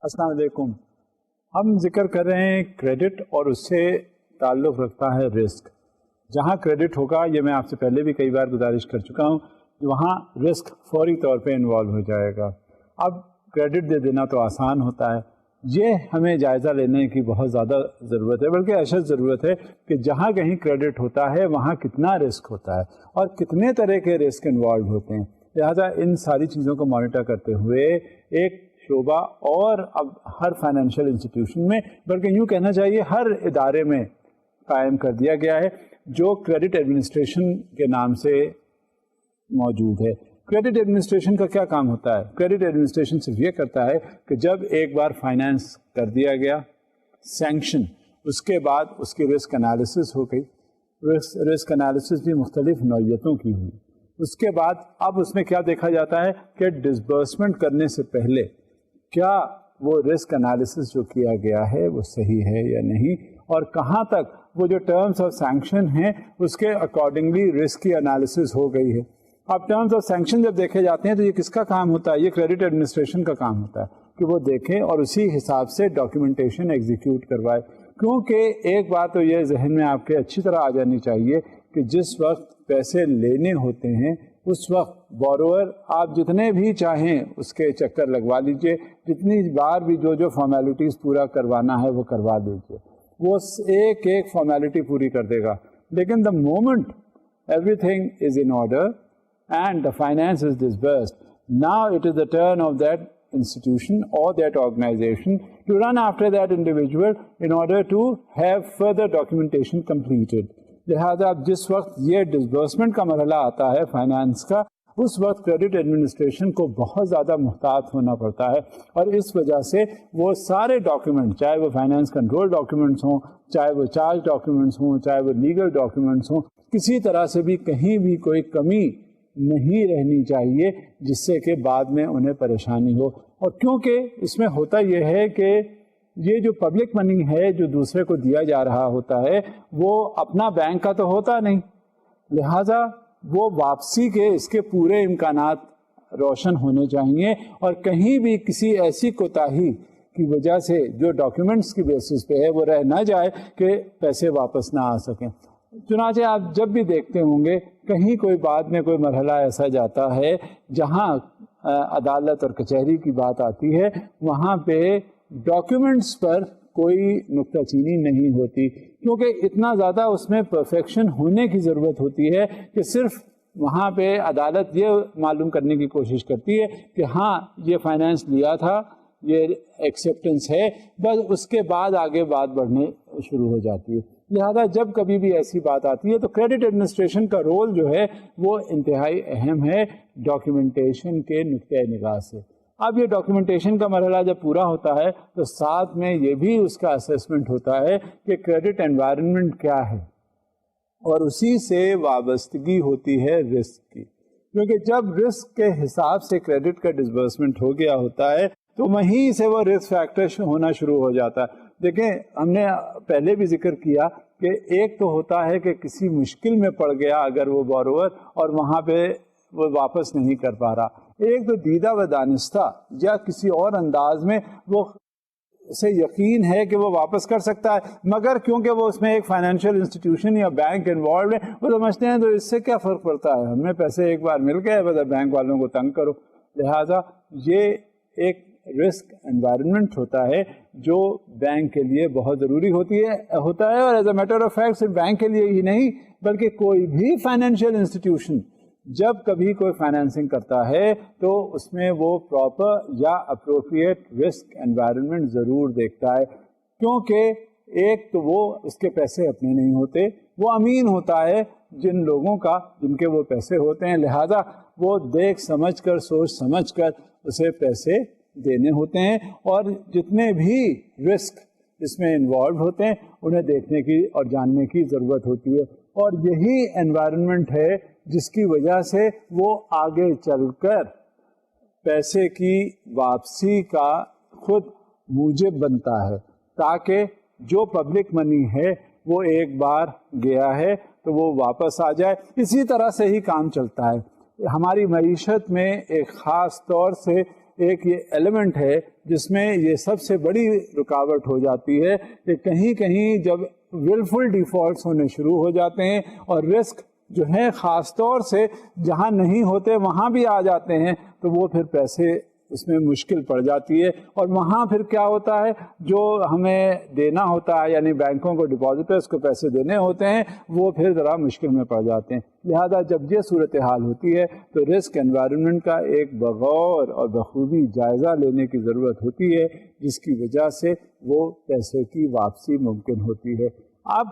السلام علیکم. ہم ذکر کر رہے ہیں کریڈٹ اور اس سے تعلق رکھتا ہے رسک. جہاں کریڈٹ ہوگا، یہ میں آپ سے پہلے بھی کئی بار گزارش کر چکا ہوں، وہاں رسک فوری طور پہ انوالو ہو جائے گا. اب کریڈٹ دے دینا تو آسان ہوتا ہے، یہ ہمیں جائزہ لینے کی بہت زیادہ ضرورت ہے، بلکہ اشد ضرورت ہے کہ جہاں کہیں کریڈٹ ہوتا ہے وہاں کتنا رسک ہوتا ہے اور کتنے طرح کے رسک انوالو ہوتے ہیں. لہٰذا ان ساری چیزوں کو مانیٹر کرتے ہوئے ایک شعبہ اور اب ہر فائنینشیل انسٹیٹیوشن میں، بلکہ یوں کہنا چاہیے ہر ادارے میں قائم کر دیا گیا ہے، جو کریڈٹ ایڈمنسٹریشن کے نام سے موجود ہے. کریڈٹ ایڈمنسٹریشن کا کیا کام ہوتا ہے؟ کریڈٹ ایڈمنسٹریشن صرف یہ کرتا ہے کہ جب ایک بار فائنینس کر دیا گیا سینکشن، اس کے بعد اس کی رسک انالیسس ہو گئی. رسک انالیسس بھی مختلف نوعیتوں کی ہوئی. اس کے بعد اب اس میں کیا دیکھا جاتا ہے کہ ڈسبرسمنٹ کرنے سے پہلے کیا وہ رسک انالیسس جو کیا گیا ہے وہ صحیح ہے یا نہیں، اور کہاں تک وہ جو ٹرمز آف سینکشن ہیں اس کے اکارڈنگلی رسک کی انالیسس ہو گئی ہے. اب ٹرمز آف سینکشن جب دیکھے جاتے ہیں تو یہ کس کا کام ہوتا ہے؟ یہ کریڈٹ ایڈمنسٹریشن کا کام ہوتا ہے کہ وہ دیکھیں اور اسی حساب سے ڈاکیومنٹیشن ایگزیکیوٹ کروائے. کیونکہ ایک بات تو یہ ذہن میں آپ کے اچھی طرح آ جانی چاہیے کہ جس وقت پیسے لینے ہوتے ہیں اس وقت بوروور آپ جتنے بھی چاہیں اس کے چکر لگوا لیجئے، جتنی بار بھی جو فارمیلٹیز پورا کروانا ہے وہ کروا دیجئے، وہ ایک ایک فارمیلٹی پوری کر دے گا. لیکن the moment every thing is in order and the finance is disbursed, now it is the turn of that institution or that organization to run after that individual in order to have further documentation completed. لہذا اب جس وقت یہ disbursement کا مرحلہ آتا ہے finance کا، اس وقت کریڈٹ ایڈمنسٹریشن کو بہت زیادہ محتاط ہونا پڑتا ہے، اور اس وجہ سے وہ سارے ڈاکیومنٹ، چاہے وہ فائنانس کنٹرول ڈاکیومنٹس ہوں، چاہے وہ چارج ڈاکیومنٹس ہوں، چاہے وہ لیگل ڈاکیومنٹس ہوں، کسی طرح سے بھی کہیں بھی کوئی کمی نہیں رہنی چاہیے جس سے کہ بعد میں انہیں پریشانی ہو. اور کیونکہ اس میں ہوتا یہ ہے کہ یہ جو پبلک منی ہے جو دوسرے کو دیا جا رہا ہوتا ہے وہ اپنا بینک کا تو ہوتا نہیں، لہذا وہ واپسی کے اس کے پورے امکانات روشن ہونے چاہیے، اور کہیں بھی کسی ایسی کوتاہی کی وجہ سے جو ڈاکیومنٹس کی بیسس پہ ہے وہ رہ نہ جائے کہ پیسے واپس نہ آ سکیں. چنانچہ آپ جب بھی دیکھتے ہوں گے کہیں کوئی بعد میں کوئی مرحلہ ایسا جاتا ہے جہاں عدالت اور کچہری کی بات آتی ہے، وہاں پہ ڈاکیومنٹس پر کوئی نکتہ چینی نہیں ہوتی، کیونکہ اتنا زیادہ اس میں پرفیکشن ہونے کی ضرورت ہوتی ہے کہ صرف وہاں پہ عدالت یہ معلوم کرنے کی کوشش کرتی ہے کہ ہاں یہ فائنینس لیا تھا، یہ ایکسیپٹنس ہے، بس اس کے بعد آگے بات بڑھنے شروع ہو جاتی ہے. لہذا جب کبھی بھی ایسی بات آتی ہے تو کریڈٹ ایڈمنسٹریشن کا رول جو ہے وہ انتہائی اہم ہے ڈاکیومنٹیشن کے نقطۂ نگاہ سے. اب یہ ڈاکیومنٹیشن کا مرحلہ جب پورا ہوتا ہے تو ساتھ میں یہ بھی اس کا اسیسمنٹ ہوتا ہے کہ کریڈٹ انوائرمنٹ کیا ہے، اور اسی سے وابستگی ہوتی ہے رسک کی. کیونکہ جب رسک کے حساب سے کریڈٹ کا ڈسبرسمنٹ ہو گیا ہوتا ہے تو وہیں سے وہ رسک فیکٹر ہونا شروع ہو جاتا ہے. دیکھیں، ہم نے پہلے بھی ذکر کیا کہ ایک تو ہوتا ہے کہ کسی مشکل میں پڑ گیا اگر وہ بوروور اور وہاں پہ وہ واپس نہیں کر پا رہا، ایک تو دیدہ و دانستہ یا کسی اور انداز میں وہ سے یقین ہے کہ وہ واپس کر سکتا ہے، مگر کیونکہ وہ اس میں ایک فائنینشیل انسٹیٹیوشن یا بینک انوالوڈ ہے، وہ سمجھتے ہیں تو اس سے کیا فرق پڑتا ہے، ہمیں پیسے ایک بار مل گئے، بس بینک والوں کو تنگ کرو. لہٰذا یہ ایک رسک انوائرمنٹ ہوتا ہے جو بینک کے لیے بہت ضروری ہوتا ہے، اور as a matter of fact صرف بینک کے لیے ہی نہیں بلکہ کوئی بھی فائنینشیل انسٹیٹیوشن جب کبھی کوئی فائنینسنگ کرتا ہے تو اس میں وہ پراپر یا اپروپریٹ رسک انوائرمنٹ ضرور دیکھتا ہے. کیونکہ ایک تو وہ اس کے پیسے اپنے نہیں ہوتے، وہ امین ہوتا ہے جن لوگوں کا جن کے وہ پیسے ہوتے ہیں، لہذا وہ دیکھ سمجھ کر سوچ سمجھ کر اسے پیسے دینے ہوتے ہیں، اور جتنے بھی رسک اس میں انوالو ہوتے ہیں انہیں دیکھنے کی اور جاننے کی ضرورت ہوتی ہے. اور یہی انوائرمنٹ ہے جس کی وجہ سے وہ آگے چل کر پیسے کی واپسی کا خود موجب بنتا ہے، تاکہ جو پبلک منی ہے وہ ایک بار گیا ہے تو وہ واپس آ جائے. اسی طرح سے ہی کام چلتا ہے. ہماری معیشت میں ایک خاص طور سے ایک یہ ایلیمنٹ ہے جس میں یہ سب سے بڑی رکاوٹ ہو جاتی ہے کہ کہیں کہیں جب ولفل ڈیفالٹس ہونے شروع ہو جاتے ہیں اور رسک جو ہے خاص طور سے جہاں نہیں ہوتے وہاں بھی آ جاتے ہیں تو وہ پھر پیسے اس میں مشکل پڑ جاتی ہے، اور وہاں پھر کیا ہوتا ہے جو ہمیں دینا ہوتا ہے یعنی بینکوں کو ڈپازٹرس کو پیسے دینے ہوتے ہیں وہ پھر ذرا مشکل میں پڑ جاتے ہیں. لہذا جب یہ صورتحال ہوتی ہے تو رسک انوائرمنٹ کا ایک بغور اور بخوبی جائزہ لینے کی ضرورت ہوتی ہے جس کی وجہ سے وہ پیسے کی واپسی ممکن ہوتی ہے. اب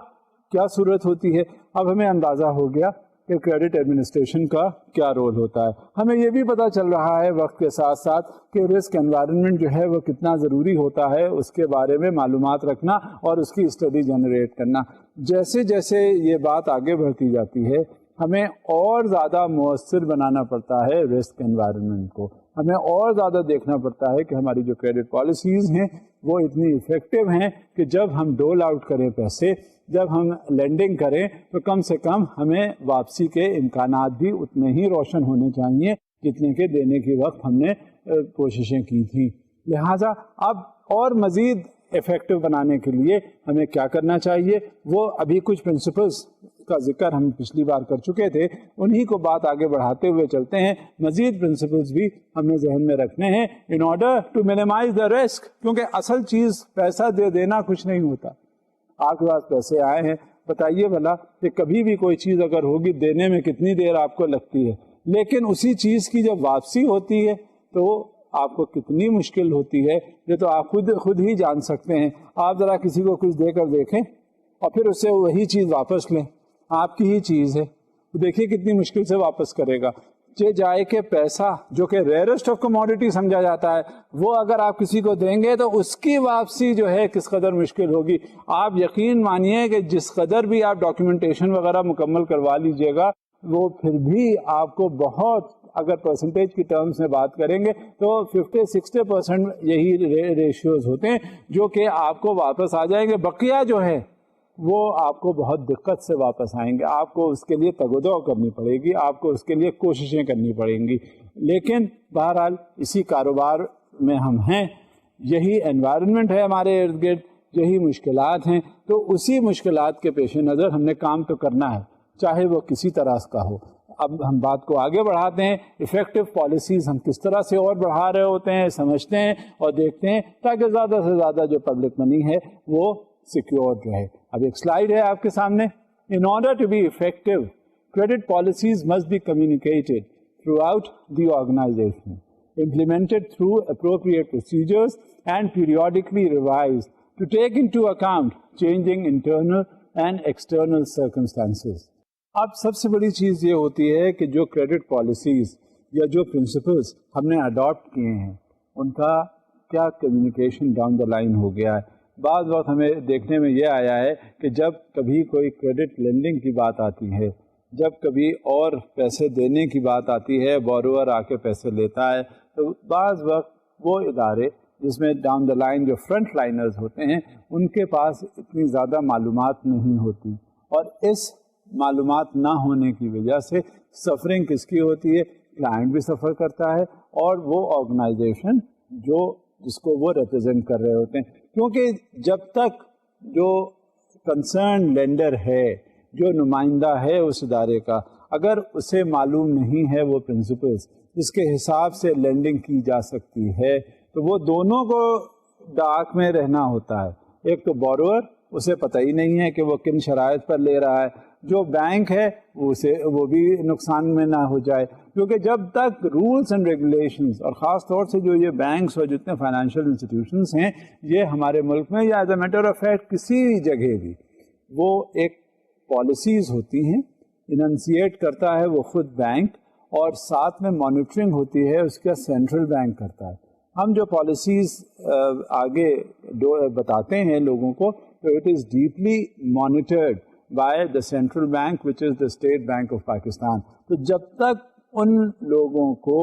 کیا صورت ہوتی ہے؟ اب ہمیں اندازہ ہو گیا کہ کریڈٹ ایڈمنسٹریشن کا کیا رول ہوتا ہے. ہمیں یہ بھی پتہ چل رہا ہے وقت کے ساتھ ساتھ کہ رسک انوائرمنٹ جو ہے وہ کتنا ضروری ہوتا ہے، اس کے بارے میں معلومات رکھنا اور اس کی اسٹڈی جنریٹ کرنا. جیسے جیسے یہ بات آگے بڑھتی جاتی ہے ہمیں اور زیادہ مؤثر بنانا پڑتا ہے رسک انوائرمنٹ کو. ہمیں اور زیادہ دیکھنا پڑتا ہے کہ ہماری جو کریڈٹ پالیسیز ہیں وہ اتنی افیکٹو ہیں کہ جب ہم ڈول آؤٹ کریں پیسے، جب ہم لینڈنگ کریں تو کم سے کم ہمیں واپسی کے امکانات بھی اتنے ہی روشن ہونے چاہیے جتنے کے دینے کے وقت ہم نے کوششیں کی تھیں. لہٰذا اب اور مزید افیکٹو بنانے کے لیے ہمیں کیا کرنا چاہیے، وہ ابھی کچھ پرنسپلز کا ذکر ہم پچھلی بار کر چکے تھے، انہی کو بات آگے بڑھاتے ہوئے چلتے ہیں. مزید پرنسپلز بھی ہمیں ذہن میں رکھنے ہیں in order to minimize the risk, کیونکہ اصل چیز پیسہ دے دینا کچھ نہیں ہوتا. آپ کے پاس پیسے آئے ہیں، بتائیے بھلا کہ کبھی بھی کوئی چیز اگر ہوگی دینے میں کتنی دیر آپ کو لگتی ہے، لیکن اسی چیز کی جب واپسی ہوتی ہے تو آپ کو کتنی مشکل ہوتی ہے یہ تو آپ خود ہی جان سکتے ہیں. آپ ذرا کسی کو کچھ دے کر دیکھیں اور پھر اس سے وہی چیز واپس لیں، آپ کی ہی چیز ہے، دیکھیے کتنی مشکل سے واپس کرے گا. جائے کہ پیسہ جو کہ ریئرسٹ آف کموڈیٹی سمجھا جاتا ہے وہ اگر آپ کسی کو دیں گے تو اس کی واپسی جو ہے کس قدر مشکل ہوگی. آپ یقین مانیے کہ جس قدر بھی آپ ڈاکیومنٹیشن وغیرہ مکمل کروا لیجئے گا وہ پھر بھی آپ کو بہت، اگر پرسنٹیج کی ٹرمز میں بات کریں گے تو 50-60% یہی ریشیوز ہوتے ہیں جو کہ آپ کو واپس آ جائیں گے. بقیہ جو ہے وہ آپ کو بہت دقت سے واپس آئیں گے، آپ کو اس کے لیے تگ و دو کرنی پڑے گی، آپ کو اس کے لیے کوششیں کرنی پڑیں گی. لیکن بہرحال اسی کاروبار میں ہم ہیں، یہی انوائرمنٹ ہے ہمارے ارد گرد، یہی مشکلات ہیں، تو اسی مشکلات کے پیش نظر ہم نے کام تو کرنا ہے چاہے وہ کسی طرح کا ہو. اب ہم بات کو آگے بڑھاتے ہیں، افیکٹو پالیسیز ہم کس طرح سے اور بڑھا رہے ہوتے ہیں، سمجھتے ہیں اور دیکھتے ہیں تاکہ زیادہ سے زیادہ جو پبلک منی ہے وہ سیکیور رہے. اب ایک سلائیڈ ہے آپ کے سامنے. In order to be effective, credit policies must be communicated throughout the organization, implemented through appropriate procedures and periodically revised to take into account changing internal and external circumstances. اب سب سے بڑی چیز یہ ہوتی ہے کہ جو کریڈٹ پالیسیز یا جو پرنسپلز ہم نے اڈاپٹ کیے ہیں ان کا کیا کمیونیکیشن ڈاؤن دا لائن ہو گیا ہے. بعض وقت ہمیں دیکھنے میں یہ آیا ہے کہ جب کبھی کوئی کریڈٹ لینڈنگ کی بات آتی ہے، جب کبھی اور پیسے دینے کی بات آتی ہے، بورور آ کے پیسے لیتا ہے، تو بعض وقت وہ ادارے جس میں ڈاؤن دا لائن جو فرنٹ لائنرز ہوتے ہیں ان کے پاس اتنی زیادہ معلومات نہیں ہوتی، اور اس معلومات نہ ہونے کی وجہ سے سفرنگ کس کی ہوتی ہے؟ کلائنٹ بھی سفر کرتا ہے اور وہ آرگنائزیشن جس کو وہ ریپرزینٹ کر رہے ہوتے ہیں. کیونکہ جب تک جو کنسرن لینڈر ہے، جو نمائندہ ہے اس ادارے کا، اگر اسے معلوم نہیں ہے وہ پرنسپلز جس کے حساب سے لینڈنگ کی جا سکتی ہے تو وہ دونوں کو ڈاک میں رہنا ہوتا ہے. ایک تو بورور، اسے پتہ ہی نہیں ہے کہ وہ کن شرائط پر لے رہا ہے، جو بینک ہے وہ بھی نقصان میں نہ ہو جائے. کیونکہ جب تک رولس اینڈ ریگولیشنز، اور خاص طور سے جو یہ بینکس اور جتنے فائنینشیل انسٹیٹیوشنز ہیں یہ ہمارے ملک میں یا as a matter of fact کسی بھی جگہ بھی، وہ ایک پالیسیز ہوتی ہیں، اننسیٹ کرتا ہے وہ خود بینک، اور ساتھ میں مانیٹرنگ ہوتی ہے اس کا سینٹرل بینک کرتا ہے. ہم جو پالیسیز آگے بتاتے ہیں لوگوں کو تو it is deeply monitored by the central bank which is the state bank of Pakistan. تو جب تک ان لوگوں کو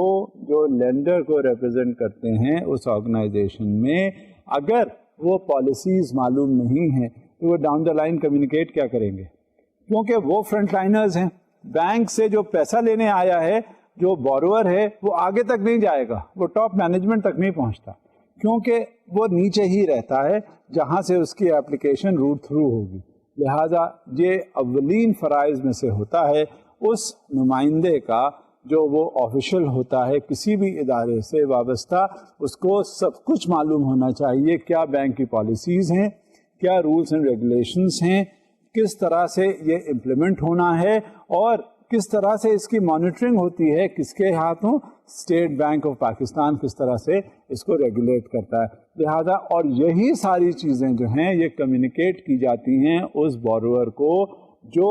جو لینڈر کو ریپرزینٹ کرتے ہیں اس آرگنائزیشن میں اگر وہ پالیسیز معلوم نہیں ہیں تو وہ ڈاؤن دا لائن کمیونیکیٹ کیا کریں گے؟ کیونکہ وہ فرنٹ لائنرز ہیں. بینک سے جو پیسہ لینے آیا ہے جو بوروور ہے وہ آگے تک نہیں جائے گا, وہ ٹاپ مینجمنٹ تک نہیں پہنچتا, کیونکہ وہ نیچے ہی رہتا ہے جہاں سے اس کی اپلیکیشن روٹ تھرو ہوگی. لہذا یہ اولین فرائض میں سے ہوتا ہے اس نمائندے کا جو وہ آفیشل ہوتا ہے کسی بھی ادارے سے وابستہ, اس کو سب کچھ معلوم ہونا چاہیے کیا بینک کی پالیسیز ہیں, کیا رولس اینڈ ریگولیشنز ہیں, کس طرح سے یہ امپلیمنٹ ہونا ہے, اور کس طرح سے اس کی مانیٹرنگ ہوتی ہے, کس کے ہاتھوں, اسٹیٹ بینک آف پاکستان کس طرح سے اس کو ریگولیٹ کرتا ہے. لہذا اور یہی ساری چیزیں جو ہیں یہ کمیونیکیٹ کی جاتی ہیں اس بوروور کو جو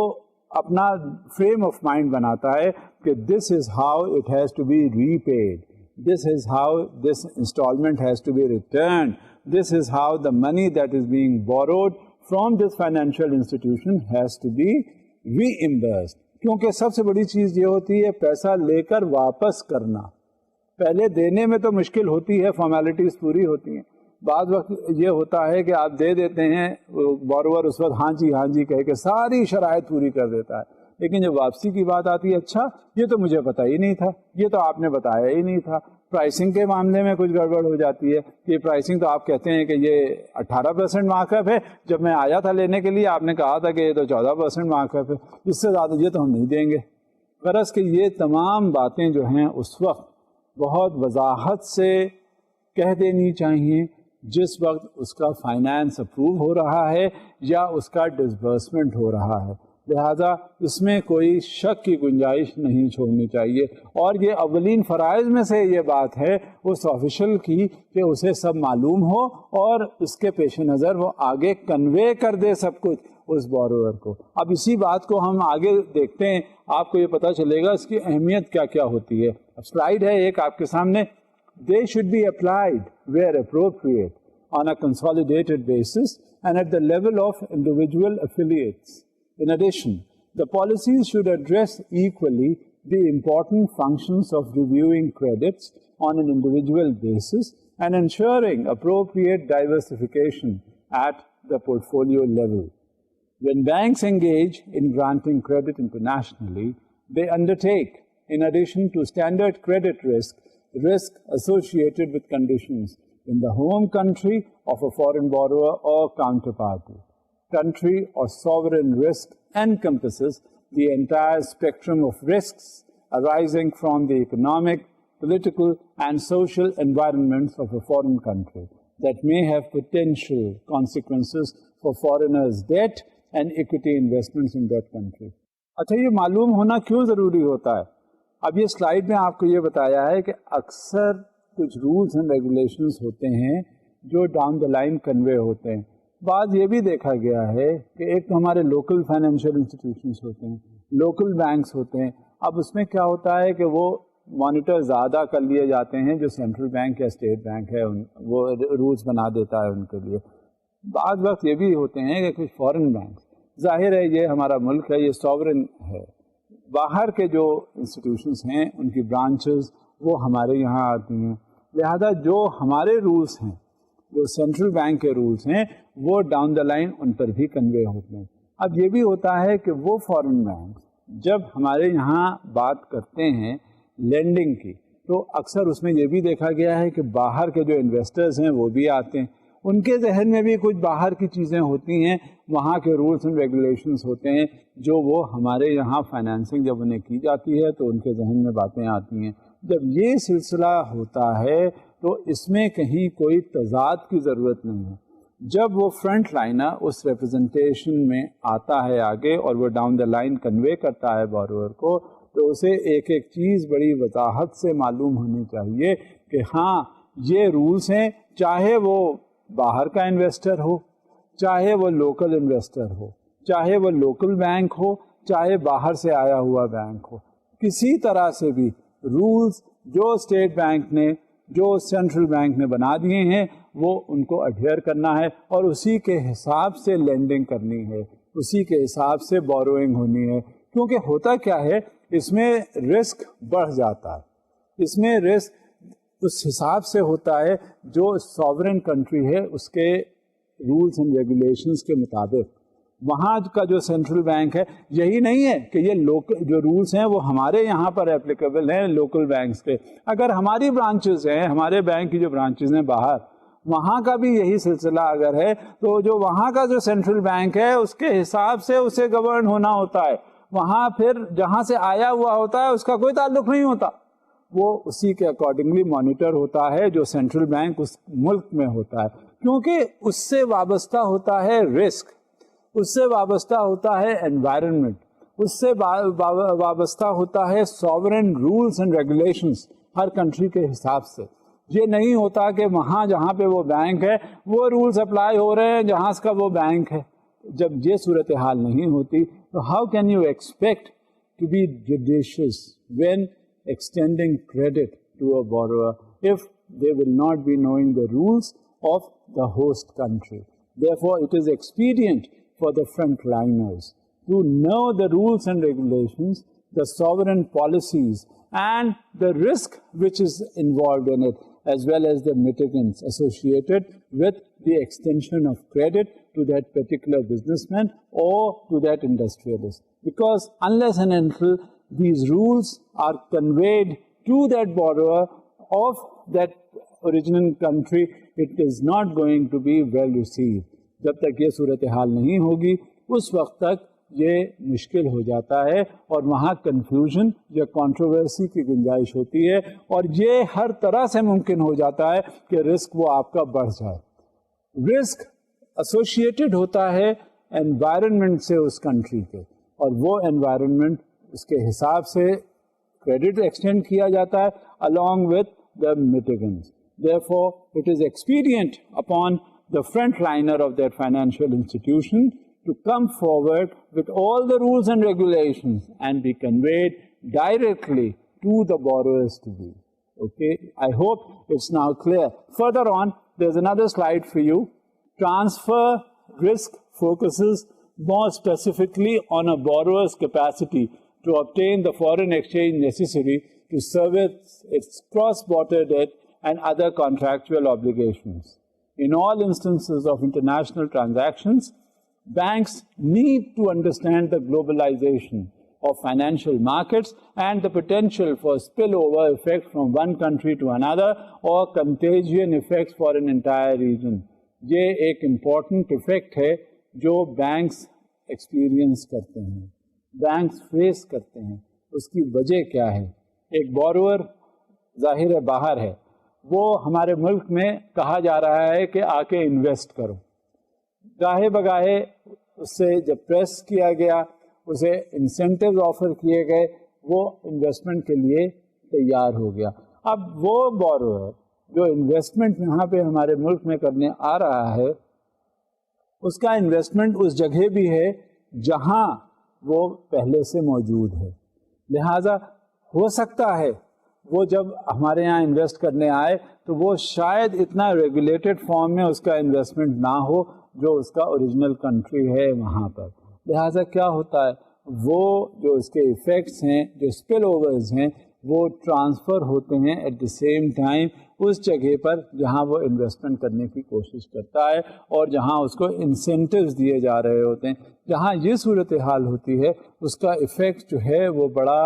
اپنا فریم آف مائنڈ بناتا ہے کہ this is how it has to be repaid, this is how this instalment has to be returned, this is how the money that is being borrowed from this financial institution has to be reimbursed. کیونکہ سب سے بڑی چیز یہ ہوتی ہے پیسہ لے کر واپس کرنا. پہلے دینے میں تو مشکل ہوتی ہے, فارمیلٹیز پوری ہوتی ہیں, بعض وقت یہ ہوتا ہے کہ آپ دے دیتے ہیں, بوروور اس وقت ہاں جی کہہ کے ساری شرائط پوری کر دیتا ہے, لیکن جب واپسی کی بات آتی ہے اچھا یہ تو مجھے پتہ ہی نہیں تھا, یہ تو آپ نے بتایا ہی نہیں تھا. پرائسنگ کے معاملے میں کچھ گڑبڑ ہو جاتی ہے, یہ پرائسنگ تو آپ کہتے ہیں کہ یہ 18% مارک اپ ہے, جب میں آیا تھا لینے کے لیے آپ نے کہا تھا کہ یہ تو 14% مارک اپ ہے, اس سے زیادہ یہ تو ہم نہیں دیں گے. غرض کہ یہ تمام باتیں جو ہیں اس وقت بہت وضاحت سے کہہ دینی چاہیے جس وقت اس کا فائنانس اپروو ہو رہا ہے یا اس کا ڈسبرسمنٹ ہو رہا ہے. لہذا اس میں کوئی شک کی گنجائش نہیں چھوڑنی چاہیے, اور یہ اولین فرائض میں سے یہ بات ہے اس آفیشل کی کہ اسے سب معلوم ہو اور اس کے پیش نظر وہ آگے کنوے کر دے سب کچھ اس بوروور کو. اب اسی بات کو ہم آگے دیکھتے ہیں, آپ کو یہ پتہ چلے گا اس کی اہمیت کیا کیا ہوتی ہے. اب سلائیڈ ہے ایک آپ کے سامنے. They should be applied where appropriate on a consolidated basis and at the level of individual affiliates. In addition, the policies should address equally the important functions of reviewing credits on an individual basis and ensuring appropriate diversification at the portfolio level. When banks engage in granting credit internationally, they undertake, in addition to standard credit risk associated with conditions in the home country of a foreign borrower or counterparty. Country or sovereign risk encompasses the entire spectrum of risks arising from the economic, political, and social environments of a foreign country that may have potential consequences for foreigners' debt and equity investments in that country. اچھا, یہ معلوم ہونا کیوں ضروری ہوتا ہے؟ اب یہ سلائیڈ میں آپ کو یہ بتایا ہے کہ اکثر کچھ رولز اینڈ ریگولیشنز ہوتے ہیں جو ڈاؤن دا لائن کنوے ہوتے ہیں. بعض یہ بھی دیکھا گیا ہے کہ ایک تو ہمارے لوکل فائنینشیل انسٹیٹیوشنز ہوتے ہیں, لوکل بینکس ہوتے ہیں. اب اس میں کیا ہوتا ہے کہ وہ مانیٹر زیادہ کر لیے جاتے ہیں جو سینٹرل بینک یا اسٹیٹ بینک ہے, وہ رولز بنا دیتا ہے ان کے لیے. بعض وقت یہ بھی ہوتے ہیں کہ کچھ فورن بینکس, ظاہر ہے یہ ہمارا ملک ہے, یہ سوورن ہے, باہر کے جو انسٹیٹیوشنس ہیں ان کی برانچز وہ ہمارے یہاں آتی ہیں. لہذا جو ہمارے رولس ہیں, جو سینٹرل بینک کے رولس ہیں, وہ ڈاؤن دا لائن ان پر بھی کنوے ہوتے ہیں. اب یہ بھی ہوتا ہے کہ وہ فورن بینک جب ہمارے یہاں بات کرتے ہیں لینڈنگ کی, تو اکثر اس میں یہ بھی دیکھا گیا ہے کہ باہر کے جو انویسٹرز ہیں وہ بھی آتے ہیں, ان کے ذہن میں بھی کچھ باہر کی چیزیں ہوتی ہیں, وہاں کے رولس اینڈ ریگولیشنز ہوتے ہیں جو وہ ہمارے یہاں فائنینسنگ جب انہیں کی جاتی ہے تو ان کے ذہن میں باتیں آتی ہیں. جب یہ سلسلہ ہوتا ہے تو اس میں کہیں کوئی تضاد کی ضرورت نہیں ہے. جب وہ فرنٹ لائنر اس ریپرزنٹیشن میں آتا ہے آگے اور وہ ڈاؤن دا لائن کنوے کرتا ہے بوروور کو, تو اسے ایک ایک چیز بڑی وضاحت سے معلوم ہونی چاہیے کہ ہاں یہ رولس ہیں, چاہے وہ باہر کا انویسٹر ہو, چاہے وہ لوکل انویسٹر ہو, چاہے وہ لوکل بینک ہو, چاہے باہر سے آیا ہوا بینک ہو, کسی طرح سے بھی رولز جو اسٹیٹ بینک نے, جو سینٹرل بینک نے بنا دیے ہیں وہ ان کو اڈھیئر کرنا ہے اور اسی کے حساب سے لینڈنگ کرنی ہے, اسی کے حساب سے بوروئنگ ہونی ہے. کیونکہ ہوتا کیا ہے, اس میں رسک بڑھ جاتا ہے, اس میں رسک اس حساب سے ہوتا ہے جو ساورن کنٹری ہے اس کے رولز اینڈ ریگولیشنز کے مطابق. وہاں کا جو سینٹرل بینک ہے یہی نہیں ہے کہ یہ لوکل جو رولس ہیں وہ ہمارے یہاں پر اپلیکیبل ہیں لوکل بینکس کے. اگر ہماری برانچز ہیں, ہمارے بینک کی جو برانچز ہیں باہر, وہاں کا بھی یہی سلسلہ اگر ہے تو جو وہاں کا جو سینٹرل بینک ہے اس کے حساب سے اسے گورن ہونا ہوتا ہے. وہاں پھر جہاں سے آیا ہوا ہوتا ہے اس کا کوئی تعلق نہیں ہوتا, وہ اسی کے اکارڈنگلی مانیٹر ہوتا ہے جو سینٹرل بینک اس ملک میں ہوتا ہے, کیونکہ اس سے وابستہ ہوتا ہے رسک, اس سے وابستہ ہوتا ہے انوائرمنٹ, اس سے وابستہ ہوتا ہے سوورن رولز اینڈ ریگولیشنز ہر کنٹری کے حساب سے. یہ نہیں ہوتا کہ وہاں جہاں پہ وہ بینک ہے وہ رولز اپلائی ہو رہے ہیں جہاں اس کا وہ بینک ہے. جب یہ صورتحال نہیں ہوتی تو how can you expect to be judicious when extending credit to a borrower if they will not be knowing the rules of the host country. Therefore, it is expedient for the frontliners to know the rules and regulations, the sovereign policies, and the risk which is involved in it, as well as the mitigants associated with the extension of credit to that particular businessman or to that industrialist. Because unless and until these rules are conveyed to that borrower of that original country, it is not going to be well received. جب تک یہ صورتحال نہیں ہوگی اس وقت تک یہ مشکل ہو جاتا ہے اور وہاں کنفیوژن یا کنٹروورسی کی گنجائش ہوتی ہے, اور یہ ہر طرح سے ممکن ہو جاتا ہے کہ رسک وہ آپ کا بڑھ جائے. رسک ایسوسیٹڈ ہوتا ہے انوائرمنٹ سے اس کنٹری کے, اور وہ انوائرمنٹ اس کے حساب سے کریڈٹ ایکسٹینڈ کیا جاتا ہے along with the mitigants. Therefore, it is expedient upon the frontliner of that financial institution to come forward with all the rules and regulations and be conveyed directly to the borrowers to be. Okay, I hope it's now clear. Further on, there's another slide for you. Transfer risk focuses more specifically on a borrower's capacity to obtain the foreign exchange necessary to service its cross-border debt and other contractual obligations. In all instances of international transactions, banks need to understand the globalization of financial markets and the potential for spillover effect from one country to another or contagion effects for an entire region. یہ ایک important effect ہے جو banks experience کرتے ہیں, banks face کرتے ہیں. اس کی وجہ کیا ہے؟ ایک بورور ظاہر ہے باہر ہے, وہ ہمارے ملک میں کہا جا رہا ہے کہ آ کے انویسٹ کرو. گاہے بگاہے اس سے جب پریس کیا گیا, اسے انسینٹیو آفر کیے گئے, وہ انویسٹمنٹ کے لیے تیار ہو گیا. اب وہ بورور جو انویسٹمنٹ یہاں پہ ہمارے ملک میں کرنے آ رہا ہے, اس کا انویسٹمنٹ اس جگہ بھی ہے جہاں وہ پہلے سے موجود ہے. لہذا ہو سکتا ہے وہ جب ہمارے یہاں انویسٹ کرنے آئے تو وہ شاید اتنا ریگولیٹڈ فارم میں اس کا انویسٹمنٹ نہ ہو جو اس کا اوریجنل کنٹری ہے وہاں پر. لہذا کیا ہوتا ہے, وہ جو اس کے ایفیکٹس ہیں, جو اسپل اوورز ہیں, وہ ٹرانسفر ہوتے ہیں ایٹ دی سیم ٹائم اس جگہ پر جہاں وہ انویسٹمنٹ کرنے کی کوشش کرتا ہے اور جہاں اس کو انسینٹیوز دیے جا رہے ہوتے ہیں. جہاں یہ صورتحال ہوتی ہے اس کا ایفیکٹ جو ہے وہ بڑا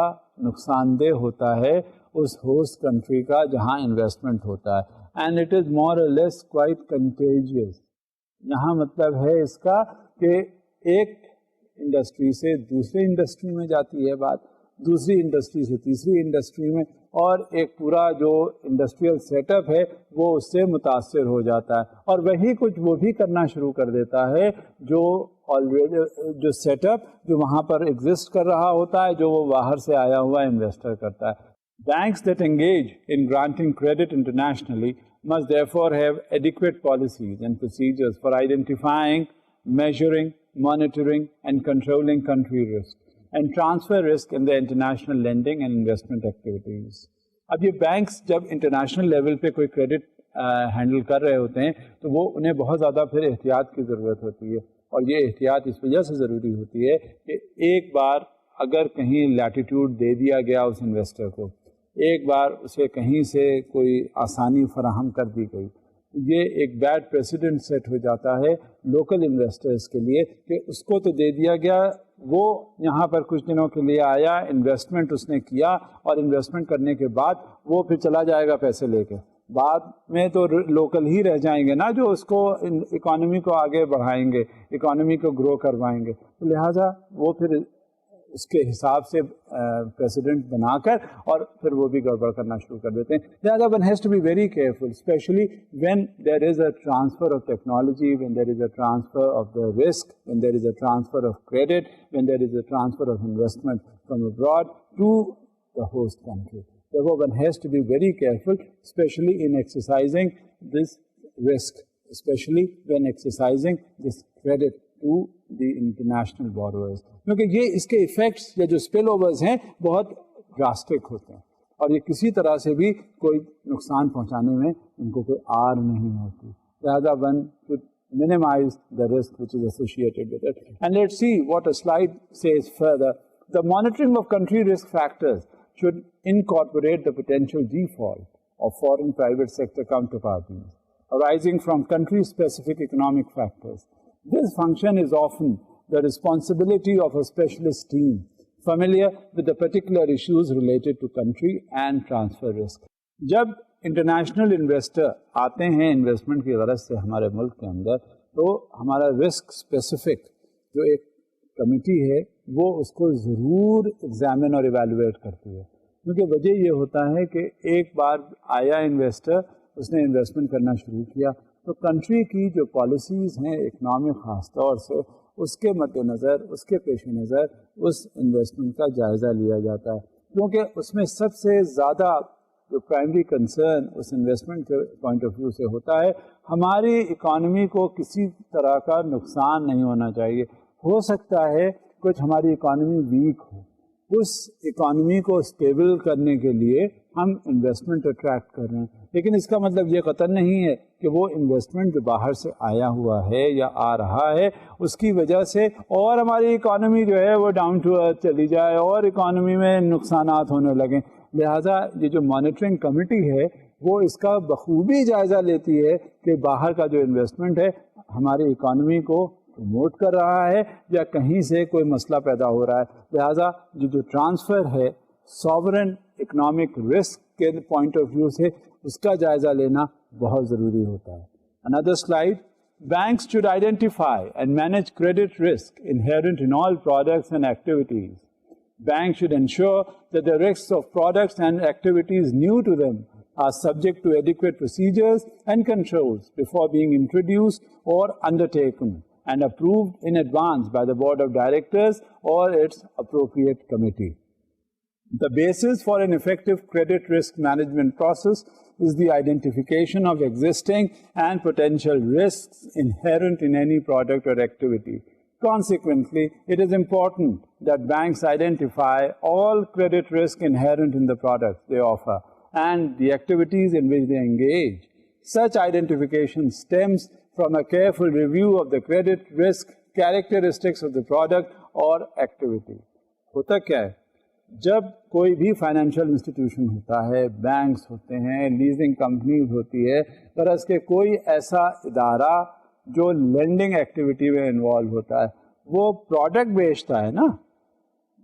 نقصان دہ ہوتا ہے اس ہوسٹ کنٹری کا جہاں انویسٹمنٹ ہوتا ہے. اینڈ اٹ از مور اور لیس کوائٹ کنٹیجیس. یہاں مطلب ہے اس کا کہ ایک انڈسٹری سے دوسری انڈسٹری میں جاتی ہے بات, دوسری انڈسٹری سے تیسری انڈسٹری میں, اور ایک پورا جو انڈسٹریل سیٹ اپ ہے وہ اس سے متاثر ہو جاتا ہے, اور وہی کچھ وہ بھی کرنا شروع کر دیتا ہے جو آلریڈی جو سیٹ اپ جو وہاں پر ایگزسٹ کر رہا ہوتا ہے, جو وہ باہر سے آیا ہوا انویسٹر کرتا ہے. Banks that engage in granting credit internationally must therefore have adequate policies and procedures for identifying, measuring, monitoring, and controlling country risk and transfer risk in their international lending and investment activities. اب یہ banks جب international level پہ کوئی credit handle کر رہے ہوتے ہیں تو وہ انہیں بہت زیادہ پھر احتیاط کی ضرورت ہوتی ہے, اور یہ احتیاط اس وجہ سے ضروری ہوتی ہے کہ ایک بار اگر کہیں لیٹیٹیوڈ دے دیا گیا اس انویسٹر کو, ایک بار اسے کہیں سے کوئی آسانی فراہم کر دی گئی, یہ ایک بیڈ پریسیڈنٹ سیٹ ہو جاتا ہے لوکل انویسٹرز کے لیے کہ اس کو تو دے دیا گیا، وہ یہاں پر کچھ دنوں کے لیے آیا، انویسٹمنٹ اس نے کیا، اور انویسٹمنٹ کرنے کے بعد وہ پھر چلا جائے گا پیسے لے کے، بعد میں تو لوکل ہی رہ جائیں گے نا جو اس کو اکانومی کو آگے بڑھائیں گے، اکانومی کو گرو کروائیں گے، تو لہٰذا وہ پھر اس کے حساب سے پریسیڈنٹ بنا کر اور پھر وہ بھی گڑبڑ کرنا شروع کر دیتے ہیں. لہٰذا one has to be very careful especially when there is a transfer of technology, when there is a transfer of the risk, when there is a transfer of credit, when there is a transfer of investment from abroad to the host country. Therefore, one has to be very careful, especially in exercising this risk, especially when exercising this credit to the international borrowers. کیونکہ یہ اس کے effects یا جو spill overs ہیں بہت drastic ہوتے ہیں اور یہ کسی طرح سے بھی کوئی نقصان پہنچانے میں ان کو کوئی آر نہیں ہوتی. لہٰذا one should minimize the risk which is associated with it. And let's see what a slide says further. The monitoring of country risk factors should incorporate the potential default of foreign private sector counterparties arising from country-specific economic factors. This function is often the responsibility of a specialist team familiar with the particular issues related to country and transfer risk. جب international investor آتے ہیں investment کی غرض سے ہمارے ملک کے اندر، تو ہمارا رسک اسپیسیفک جو ایک کمیٹی ہے وہ اس کو ضرور ایگزامن اور ایویلویٹ کرتی ہے. کیونکہ وجہ یہ ہوتا ہے کہ ایک بار آیا انویسٹر، اس نے انویسٹمنٹ کرنا شروع کیا، تو کنٹری کی جو پالیسیز ہیں اکنامک خاص طور سے، اس کے مد نظر، اس کے پیش نظر اس انویسٹمنٹ کا جائزہ لیا جاتا ہے. کیونکہ اس میں سب سے زیادہ جو پرائمری کنسرن اس انویسٹمنٹ کے پوائنٹ آف ویو سے ہوتا ہے، ہماری اکانومی کو کسی طرح کا نقصان نہیں ہونا چاہیے. ہو سکتا ہے کچھ ہماری اکانومی ویک ہو، اس اکانومی کو اسٹیبل کرنے کے لیے ہم انویسٹمنٹ اٹریکٹ کر رہے ہیں، لیکن اس کا مطلب یہ قطعاً نہیں ہے کہ وہ انویسٹمنٹ جو باہر سے آیا ہوا ہے یا آ رہا ہے اس کی وجہ سے اور ہماری اکانومی جو ہے وہ ڈاؤن ٹو ارتھ چلی جائے اور اکانومی میں نقصانات ہونے لگیں. لہٰذا یہ جو مانیٹرنگ کمیٹی ہے وہ اس کا بخوبی جائزہ لیتی ہے کہ باہر کا جو انویسٹمنٹ ہے ہماری اکانومی کو پروموٹ کر رہا ہے یا کہیں سے کوئی مسئلہ پیدا ہو رہا ہے. لہٰذا جو ٹرانسفر ہے ساورن اکنامک رسک کے پوائنٹ آف ویو سے اس کا جائزہ لینا بہت ضروری ہوتا ہے. Another slide. Banks should identify and manage credit risk inherent in all products and activities. Banks should ensure that the risks of products and activities new to them are subject to adequate procedures and controls before being introduced or undertaken and approved in advance by the board of directors or its appropriate committee. The basis for an effective credit risk management process is the identification of existing and potential risks inherent in any product or activity. Consequently, it is important that banks identify all credit risk inherent in the products they offer and the activities in which they engage. Such identification stems from a careful review of the credit risk characteristics of the product or activity. ہوتا کیا ہے، جب کوئی بھی financial institution ہوتا ہے، banks ہوتے ہیں، لیزنگ کمپنیز ہوتی ہے، غرض کہ کوئی ایسا ادارہ جو لینڈنگ ایکٹیویٹی میں انوالو ہوتا ہے، وہ پروڈکٹ بیچتا ہے نا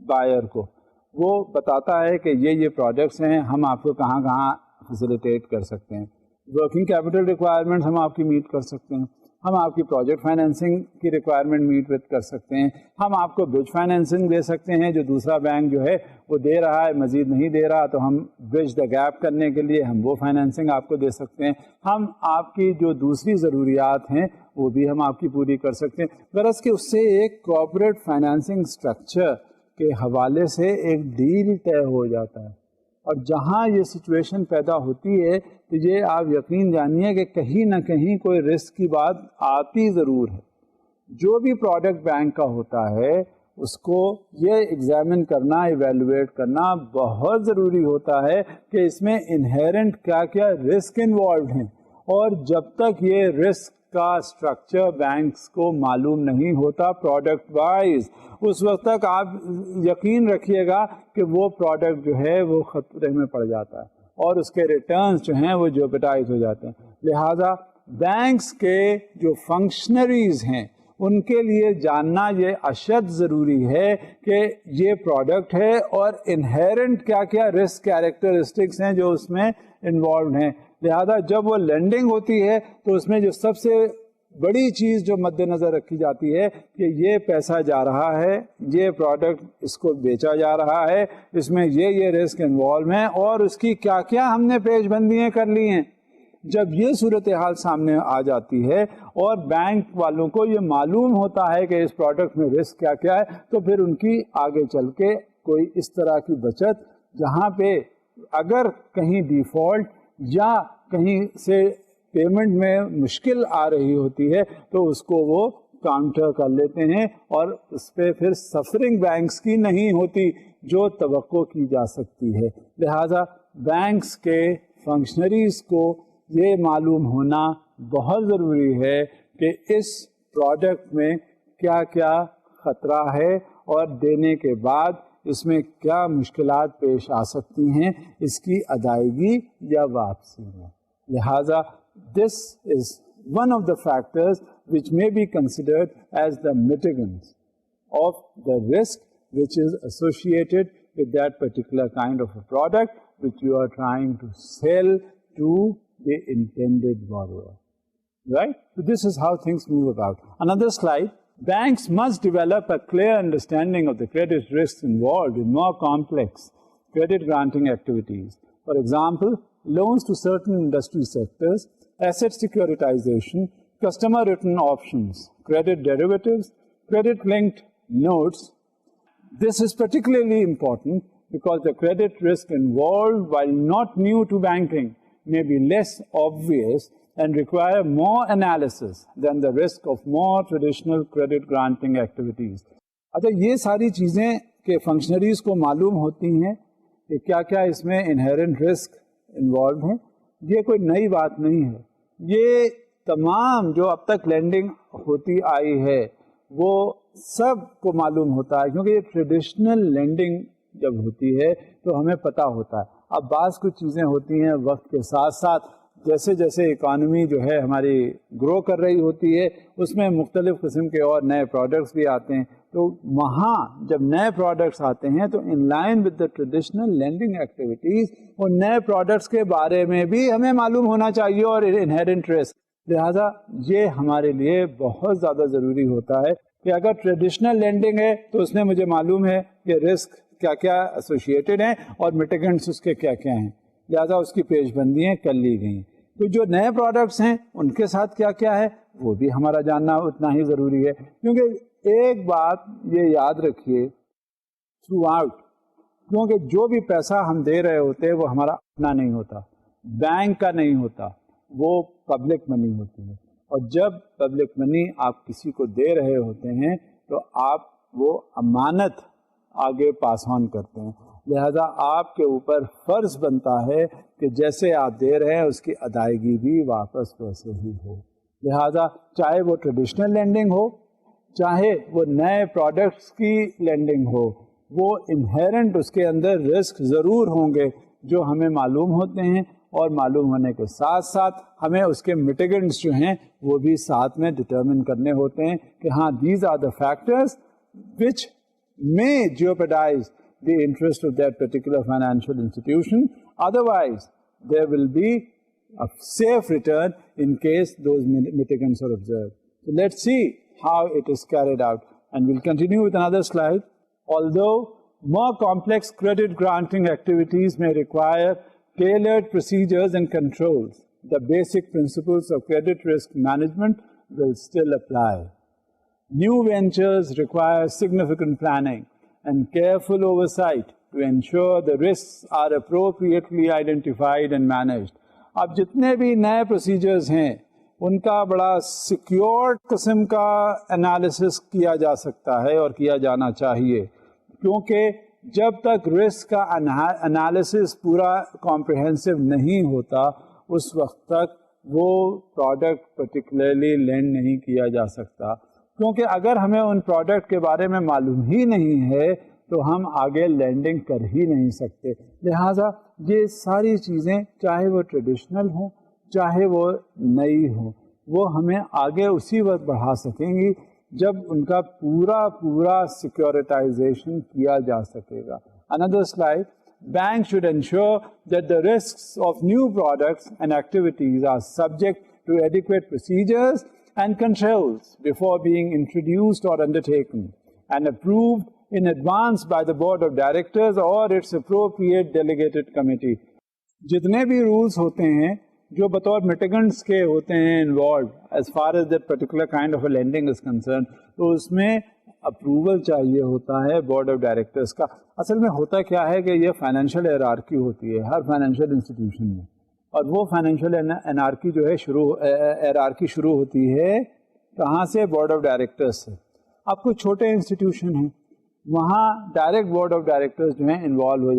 بائر کو، وہ بتاتا ہے کہ یہ پروڈکٹس ہیں، ہم آپ کو کہاں کہاں فیسیلیٹیٹ کر سکتے ہیں، ورکنگ کیپٹل ریکوائرمنٹس ہم آپ کی میٹ کر سکتے ہیں، ہم آپ کی پروجیکٹ فائنینسنگ کی ریکوائرمنٹ میٹ وتھ کر سکتے ہیں، ہم آپ کو برج فائنینسنگ دے سکتے ہیں جو دوسرا بینک جو ہے وہ دے رہا ہے مزید نہیں دے رہا، تو ہم برج دا گیپ کرنے کے لیے ہم وہ فائنینسنگ آپ کو دے سکتے ہیں، ہم آپ کی جو دوسری ضروریات ہیں وہ بھی ہم آپ کی پوری کر سکتے ہیں. غرض کہ اس سے ایک کارپوریٹ فائنینسنگ اسٹرکچر کے حوالے سے ایک ڈیل طے ہو جاتا ہے. اور جہاں یہ سچویشن پیدا ہوتی ہے تو یہ آپ یقین جانیے کہ کہیں نہ کہیں کوئی رسک کی بات آتی ضرور ہے. جو بھی پروڈکٹ بینک کا ہوتا ہے اس کو یہ ایگزامن کرنا، ایویلویٹ کرنا بہت ضروری ہوتا ہے کہ اس میں انہیرنٹ کیا کیا رسک انوالوڈ ہیں، اور جب تک یہ رسک کا اسٹرکچر بینکس کو معلوم نہیں ہوتا پروڈکٹ وائز، اس وقت تک آپ یقین رکھیے گا کہ وہ پروڈکٹ جو ہے وہ خطرے میں پڑ جاتا ہے اور اس کے ریٹرنز جو ہیں وہ جیوپٹائز ہو جاتے ہیں. لہٰذا بینکس کے جو فنکشنریز ہیں ان کے لیے جاننا یہ اشد ضروری ہے کہ یہ پروڈکٹ ہے اور انہیرنٹ کیا کیا رسک کیریکٹرسٹکس ہیں جو اس میں انوالوڈ ہیں. لہذا جب وہ لینڈنگ ہوتی ہے تو اس میں جو سب سے بڑی چیز جو مد نظر رکھی جاتی ہے کہ یہ پیسہ جا رہا ہے, یہ پروڈکٹ اس کو بیچا جا رہا ہے, اس میں یہ رسک انوالو ہیں اور اس کی کیا کیا ہم نے پیش بندیاں کر لی ہیں. جب یہ صورتحال سامنے آ جاتی ہے اور بینک والوں کو یہ معلوم ہوتا ہے کہ اس پروڈکٹ میں رسک کیا کیا ہے, تو پھر ان کی آگے چل کے کوئی اس طرح کی بچت جہاں پہ اگر کہیں ڈیفالٹ یا کہیں سے پیمنٹ میں مشکل آ رہی ہوتی ہے تو اس کو وہ کاؤنٹر کر لیتے ہیں اور اس پہ پھر سفرنگ بینکس کی نہیں ہوتی جو توقع کی جا سکتی ہے. لہذا بینکس کے فنکشنریز کو یہ معلوم ہونا بہت ضروری ہے کہ اس پروڈکٹ میں کیا کیا خطرہ ہے اور دینے کے بعد اس میں کیا مشکلات پیش آ سکتی ہیں اس کی ادائیگی یا واپسی میں. لہذا this is one of the factors which may be considered as the mitigants of the risk which is associated with that particular kind of a product which you are trying to sell to the intended borrower. Right? So this is how things move about. Another slide. Banks must develop a clear understanding of the credit risks involved in more complex credit granting activities. For example, loans to certain industry sectors, asset securitization, customer written options, credit derivatives, credit linked notes. This is particularly important because the credit risk involved, while not new to banking, may be less obvious and require more analysis than the risk of more traditional credit granting activities. اچھا, یہ ساری چیزیں کہ functionaries کو معلوم ہوتی ہیں کہ کیا کیا اس میں انہیرنٹ رسک انوالوڈ ہیں, یہ کوئی نئی بات نہیں ہے. یہ تمام جو اب تک لینڈنگ ہوتی آئی ہے وہ سب کو معلوم ہوتا ہے, کیونکہ یہ ٹریڈیشنل لینڈنگ جب ہوتی ہے تو ہمیں پتہ ہوتا ہے. اب بعض کچھ چیزیں ہوتی ہیں وقت کے ساتھ ساتھ, جیسے جیسے اکانومی جو ہے ہماری گرو کر رہی ہوتی ہے اس میں مختلف قسم کے اور نئے پروڈکٹس بھی آتے ہیں, تو وہاں جب نئے پروڈکٹس آتے ہیں تو in line with the traditional lending activities ان نئے پروڈکٹس کے بارے میں بھی ہمیں معلوم ہونا چاہیے اور انہیرنٹ رسک. لہٰذا یہ ہمارے لیے بہت زیادہ ضروری ہوتا ہے کہ اگر ٹریڈیشنل لینڈنگ ہے تو اس میں مجھے معلوم ہے کہ رسک کیا کیا ایسوسیٹڈ ہیں اور میٹیگنٹس اس کے کیا کیا ہیں, لہٰذا اس کی پیش بندیاں کر لی گئیں. تو جو نئے پروڈکٹس ہیں ان کے ساتھ کیا کیا ہے وہ بھی ہمارا جاننا اتنا ہی ضروری ہے, کیونکہ ایک بات یہ یاد رکھیے تھرو آؤٹ, کیونکہ جو بھی پیسہ ہم دے رہے ہوتے وہ ہمارا اپنا نہیں ہوتا, بینک کا نہیں ہوتا, وہ پبلک منی ہوتی ہے. اور جب پبلک منی آپ کسی کو دے رہے ہوتے ہیں تو آپ وہ امانت آگے پاس آن کرتے ہیں, لہذا آپ کے اوپر فرض بنتا ہے کہ جیسے آپ دے رہے ہیں اس کی ادائیگی بھی واپس ویسے ہی ہو. لہذا چاہے وہ ٹریڈیشنل لینڈنگ ہو, چاہے وہ نئے پروڈکٹس کی لینڈنگ ہو, وہ انہیرنٹ اس کے اندر رسک ضرور ہوں گے جو ہمیں معلوم ہوتے ہیں, اور معلوم ہونے کے ساتھ ساتھ ہمیں اس کے میٹیگنٹس جو ہیں وہ بھی ساتھ میں ڈٹرمن کرنے ہوتے ہیں کہ ہاں these are the factors which may jeopardize the interest of that particular financial institution. Otherwise, there will be a safe return in case those mitigants are observed. So let's see how it is carried out. And we'll continue with another slide. Although more complex credit granting activities may require tailored procedures and controls, the basic principles of credit risk management will still apply. New ventures require significant planning and careful oversight to ensure the risks are appropriately identified and managed. اب جتنے بھی نئے procedures ہیں ان کا بڑا secured قسم کا analysis کیا جا سکتا ہے اور کیا جانا چاہیے, کیونکہ جب تک رسک کا انالیسس پورا کمپریہنسو نہیں ہوتا اس وقت تک وہ پروڈکٹ پرٹیکولرلی لینڈ نہیں کیا جا سکتا, کیونکہ اگر ہمیں ان پروڈکٹ کے بارے میں معلوم ہی نہیں ہے تو ہم آگے لینڈنگ کر ہی نہیں سکتے. لہٰذا یہ ساری چیزیں چاہے وہ ٹریڈیشنل ہوں چاہے وہ نئی ہو، وہ ہمیں آگے اسی وقت بڑھا سکیں گی جب ان کا پورا سیکورٹائزیشن کیا جا سکے گا. Another slide. Banks should ensure that the risks of new products and activities are subject to adequate procedures and controls before being introduced or undertaken and approved in advance by the board of directors or its appropriate delegated committee. جتنے بھی rules ہوتے ہیں جو بطور میٹیگنٹس کے ہوتے ہیں involved as far as that particular kind of a lending is concern, تو اس میں اپروول چاہیے ہوتا ہے بورڈ آف ڈائریکٹرس کا. اصل میں ہوتا کیا ہے کہ یہ فائنینشیل ہیرارکی ہوتی ہے ہر فائنینشیل انسٹیٹیوشن میں، اور وہ فائنینشیل ہیرارکی جو ہے ہیرارکی شروع ہوتی ہے کہاں سے؟ بورڈ آف ڈائریکٹرس سے. اب کچھ چھوٹے انسٹیٹیوشن ہیں وہاں ڈائریکٹ بورڈ آف ڈائریکٹرز جو ہیں انوالو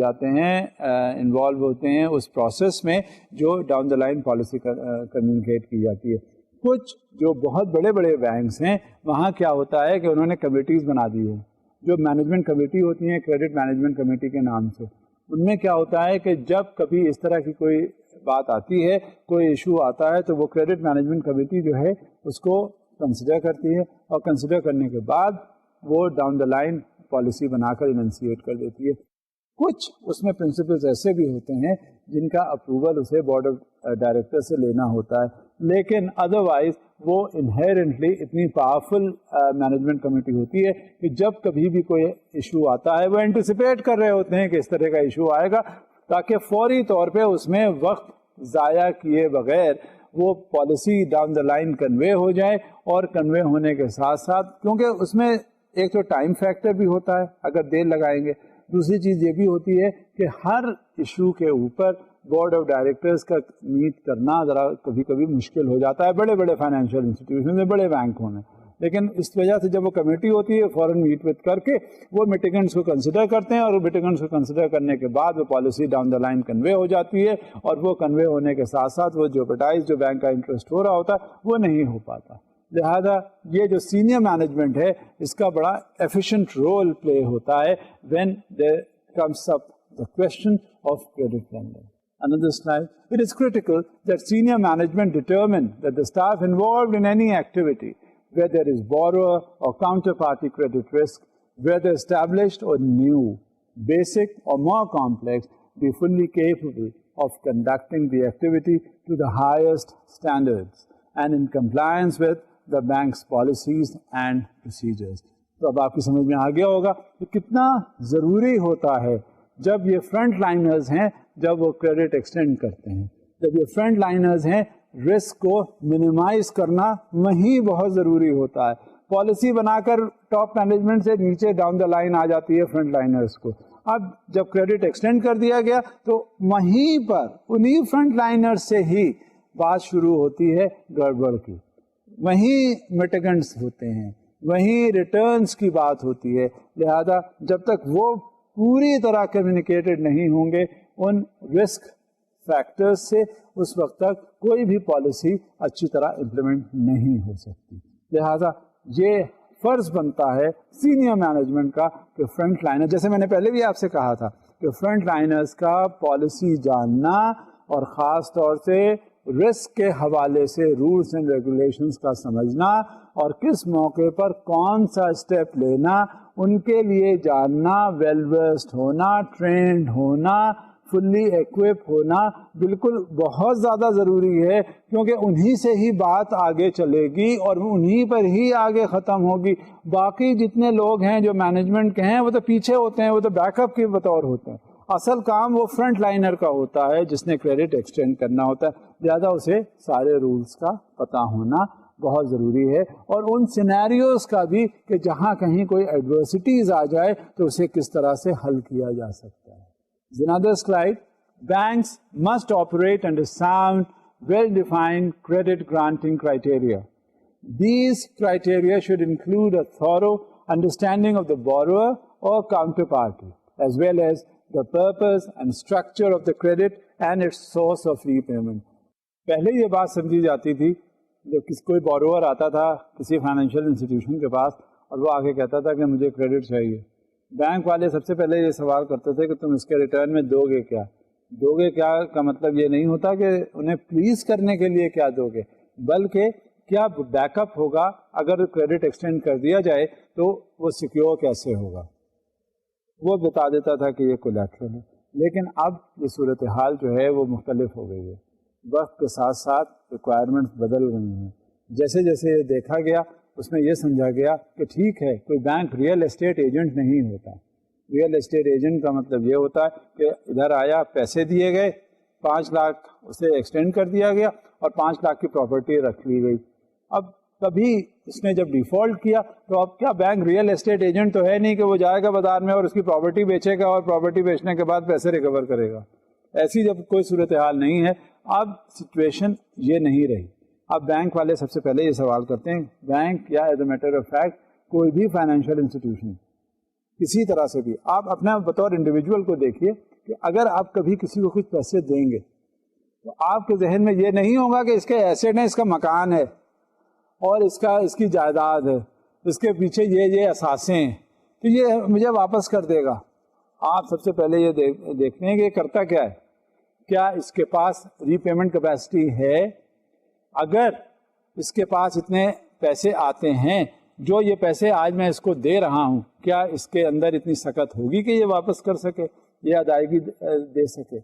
ہوتے ہیں اس پروسیس میں جو down the line policy communicate کی جاتی ہے. کچھ جو بہت بڑے بڑے بینکس ہیں وہاں کیا ہوتا ہے کہ انہوں نے کمیٹیز بنا دی ہے، جو مینجمنٹ کمیٹی ہوتی ہیں کریڈٹ مینجمنٹ کمیٹی کے نام سے. ان میں کیا ہوتا ہے کہ جب کبھی اس طرح کی کوئی بات آتی ہے، کوئی ایشو آتا ہے، تو وہ کریڈٹ مینجمنٹ کمیٹی جو ہے اس کو کنسیڈر کرتی ہے، اور کنسیڈر کرنے کے بعد وہ ڈاؤن دا لائن پالیسی بنا کر اننسیٹ کر دیتی ہے. کچھ اس میں پرنسپلز ایسے بھی ہوتے ہیں جن کا اپروول اسے بورڈ آف ڈائریکٹر سے لینا ہوتا ہے، لیکن ادروائز وہ انہیرنٹلی اتنی پاورفل مینجمنٹ کمیٹی ہوتی ہے کہ جب کبھی بھی کوئی ایشو آتا ہے وہ اینٹیسپیٹ کر رہے ہوتے ہیں کہ اس طرح کا ایشو آئے گا، تاکہ فوری طور پہ اس میں وقت ضائع کیے بغیر وہ پالیسی ڈاؤن دا لائن کنوے ہو جائے. اور کنوے ہونے کے ساتھ ساتھ کیونکہ اس میں ایک تو ٹائم فیکٹر بھی ہوتا ہے اگر دیر لگائیں گے، دوسری چیز یہ بھی ہوتی ہے کہ ہر ایشو کے اوپر بورڈ آف ڈائریکٹرز کا میٹ کرنا ذرا کبھی کبھی مشکل ہو جاتا ہے بڑے بڑے فائنینشیل انسٹیٹیوشن میں، بڑے بینکوں میں. لیکن اس وجہ سے جب وہ کمیٹی ہوتی ہے فوراً میٹ وتھ کر کے وہ میٹیگنٹس کو کنسیڈر کرتے ہیں، اور میٹیگنٹس کو کنسیڈر کرنے کے بعد وہ پالیسی ڈاؤن دا لائن کنوے ہو جاتی ہے، اور وہ کنوے ہونے کے ساتھ ساتھ وہ جو بینک کا انٹرسٹ ہو رہا ہوتا ہے وہ نہیں ہو پاتا. لہذا یہ جو سینئر مینجمنٹ ہے اس کا بڑا ایفیشینٹ رول پلے ہوتا ہے when there comes up the question of credit lending. Another slide. It is critical that senior management determine that the staff involved in any activity, whether there is borrower or counterparty credit risk, whether established or new, basic or more complex, be fully capable of conducting the activity to the highest standards and in compliance with the bank's policies and procedures. تو اب آپ کی سمجھ میں آ گیا ہوگا کہ کتنا ضروری ہوتا ہے جب یہ فرنٹ لائنرز ہیں، جب وہ کریڈٹ ایکسٹینڈ کرتے ہیں، جب یہ فرنٹ لائنرز ہیں، رسک کو منیمائز کرنا وہیں بہت ضروری ہوتا ہے. پالیسی بنا کر ٹاپ مینجمنٹ سے نیچے ڈاؤن دا لائن آ جاتی ہے فرنٹ لائنرز کو. اب جب کریڈٹ ایکسٹینڈ کر دیا گیا تو وہیں پر انہی فرنٹ لائنرز سے ہی بات شروع ہوتی ہے گڑبڑ کی، وہیں میٹیگنٹس ہوتے ہیں، وہیں ریٹرنز کی بات ہوتی ہے. لہذا جب تک وہ پوری طرح کمیونیکیٹڈ نہیں ہوں گے ان رسک فیکٹرز سے، اس وقت تک کوئی بھی پالیسی اچھی طرح امپلیمنٹ نہیں ہو سکتی. لہذا یہ فرض بنتا ہے سینئر مینجمنٹ کا کہ فرنٹ لائنر، جیسے میں نے پہلے بھی آپ سے کہا تھا کہ فرنٹ لائنرز کا پالیسی جاننا اور خاص طور سے رسک کے حوالے سے رولس اینڈ ریگولیشنز کا سمجھنا اور کس موقع پر کون سا اسٹیپ لینا، ان کے لیے جاننا، ویل ورسڈ ہونا، ٹرینڈ ہونا، فلی ایکوپ ہونا بالکل بہت زیادہ ضروری ہے، کیونکہ انہی سے ہی بات آگے چلے گی اور انہی پر ہی آگے ختم ہوگی. باقی جتنے لوگ ہیں جو مینجمنٹ کے ہیں وہ تو پیچھے ہوتے ہیں، وہ تو بیک اپ کے بطور ہوتے ہیں. اصل کام وہ فرنٹ لائنر کا ہوتا ہے جس نے کریڈٹ ایکسٹینڈ کرنا ہوتا ہے. زیادہ اسے سارے رولز کا پتہ ہونا بہت ضروری ہے، اور ان سینیریوز کا بھی کہ جہاں کہیں کوئی ایڈورسٹیز آ جائے تو اسے کس طرح سے حل کیا جا سکتا ہے. Another slide. Banks must operate under sound, well-defined credit granting criteria. These criteria should include a thorough understanding of the borrower or counterparty, as well as the purpose and structure of the credit and its source of repayment. پہلے یہ بات سمجھی جاتی تھی جب کوئی بوروور آتا تھا کسی فائنینشیل انسٹیٹیوشن کے پاس اور وہ آگے کہتا تھا کہ مجھے کریڈٹ چاہیے، بینک والے سب سے پہلے یہ سوال کرتے تھے کہ تم اس کے ریٹرن میں دو گے کیا. دوگے کیا کا مطلب یہ نہیں ہوتا کہ انہیں پلیز کرنے کے لیے کیا دو گے، بلکہ کیا بیک اپ ہوگا اگر کریڈٹ ایکسٹینڈ کر دیا جائے تو وہ سیکیور کیسے ہوگا، وہ بتا دیتا تھا کہ یہ کولیٹرل ہے. لیکن اب یہ صورتحال جو ہے وہ مختلف ہو گئی ہے، وقت کے ساتھ ساتھ ریکوائرمنٹس بدل گئی ہیں. جیسے جیسے یہ دیکھا گیا اس میں یہ سمجھا گیا کہ ٹھیک ہے کوئی بینک ریئل اسٹیٹ ایجنٹ نہیں ہوتا. ریئل اسٹیٹ ایجنٹ کا مطلب یہ ہوتا ہے کہ ادھر آیا، پیسے دیے گئے، 5 لاکھ اسے ایکسٹینڈ کر دیا گیا اور 5 لاکھ کی پراپرٹی رکھ لی گئی. اب کبھی اس نے جب ڈیفالٹ کیا تو اب کیا بینک ریئل اسٹیٹ ایجنٹ تو ہے نہیں کہ وہ جائے گا بازار میں اور اس کی پراپرٹی بیچے گا اور پراپرٹی بیچنے کے بعد پیسے ریکور کرے گا. ایسی جب کوئی صورتحال نہیں ہے، اب سچویشن یہ نہیں رہی. اب بینک والے سب سے پہلے یہ سوال کرتے ہیں، بینک یا as a matter of fact کوئی بھی فائنینشیل انسٹیٹیوشن کسی طرح سے بھی، آپ اپنا بطور انڈیویجول کو دیکھیے کہ اگر آپ کبھی کسی کو کچھ پیسے دیں گے تو آپ کے ذہن میں یہ نہیں ہوگا کہ اس کے ایسٹ ہے، اس کا مکان ہے اور اس کی جائیداد ہے، اس کے پیچھے یہ اثاثے ہیں تو یہ مجھے واپس کر دے گا. آپ سب سے پہلے یہ دیکھتے ہیں کہ یہ کرتا کیا ہے، کیا اس کے پاس ری پیمنٹ کیپیسٹی ہے. اگر اس کے پاس اتنے پیسے آتے ہیں، جو یہ پیسے آج میں اس کو دے رہا ہوں، کیا اس کے اندر اتنی سکت ہوگی کہ یہ واپس کر سکے، یہ ادائیگی دے سکے.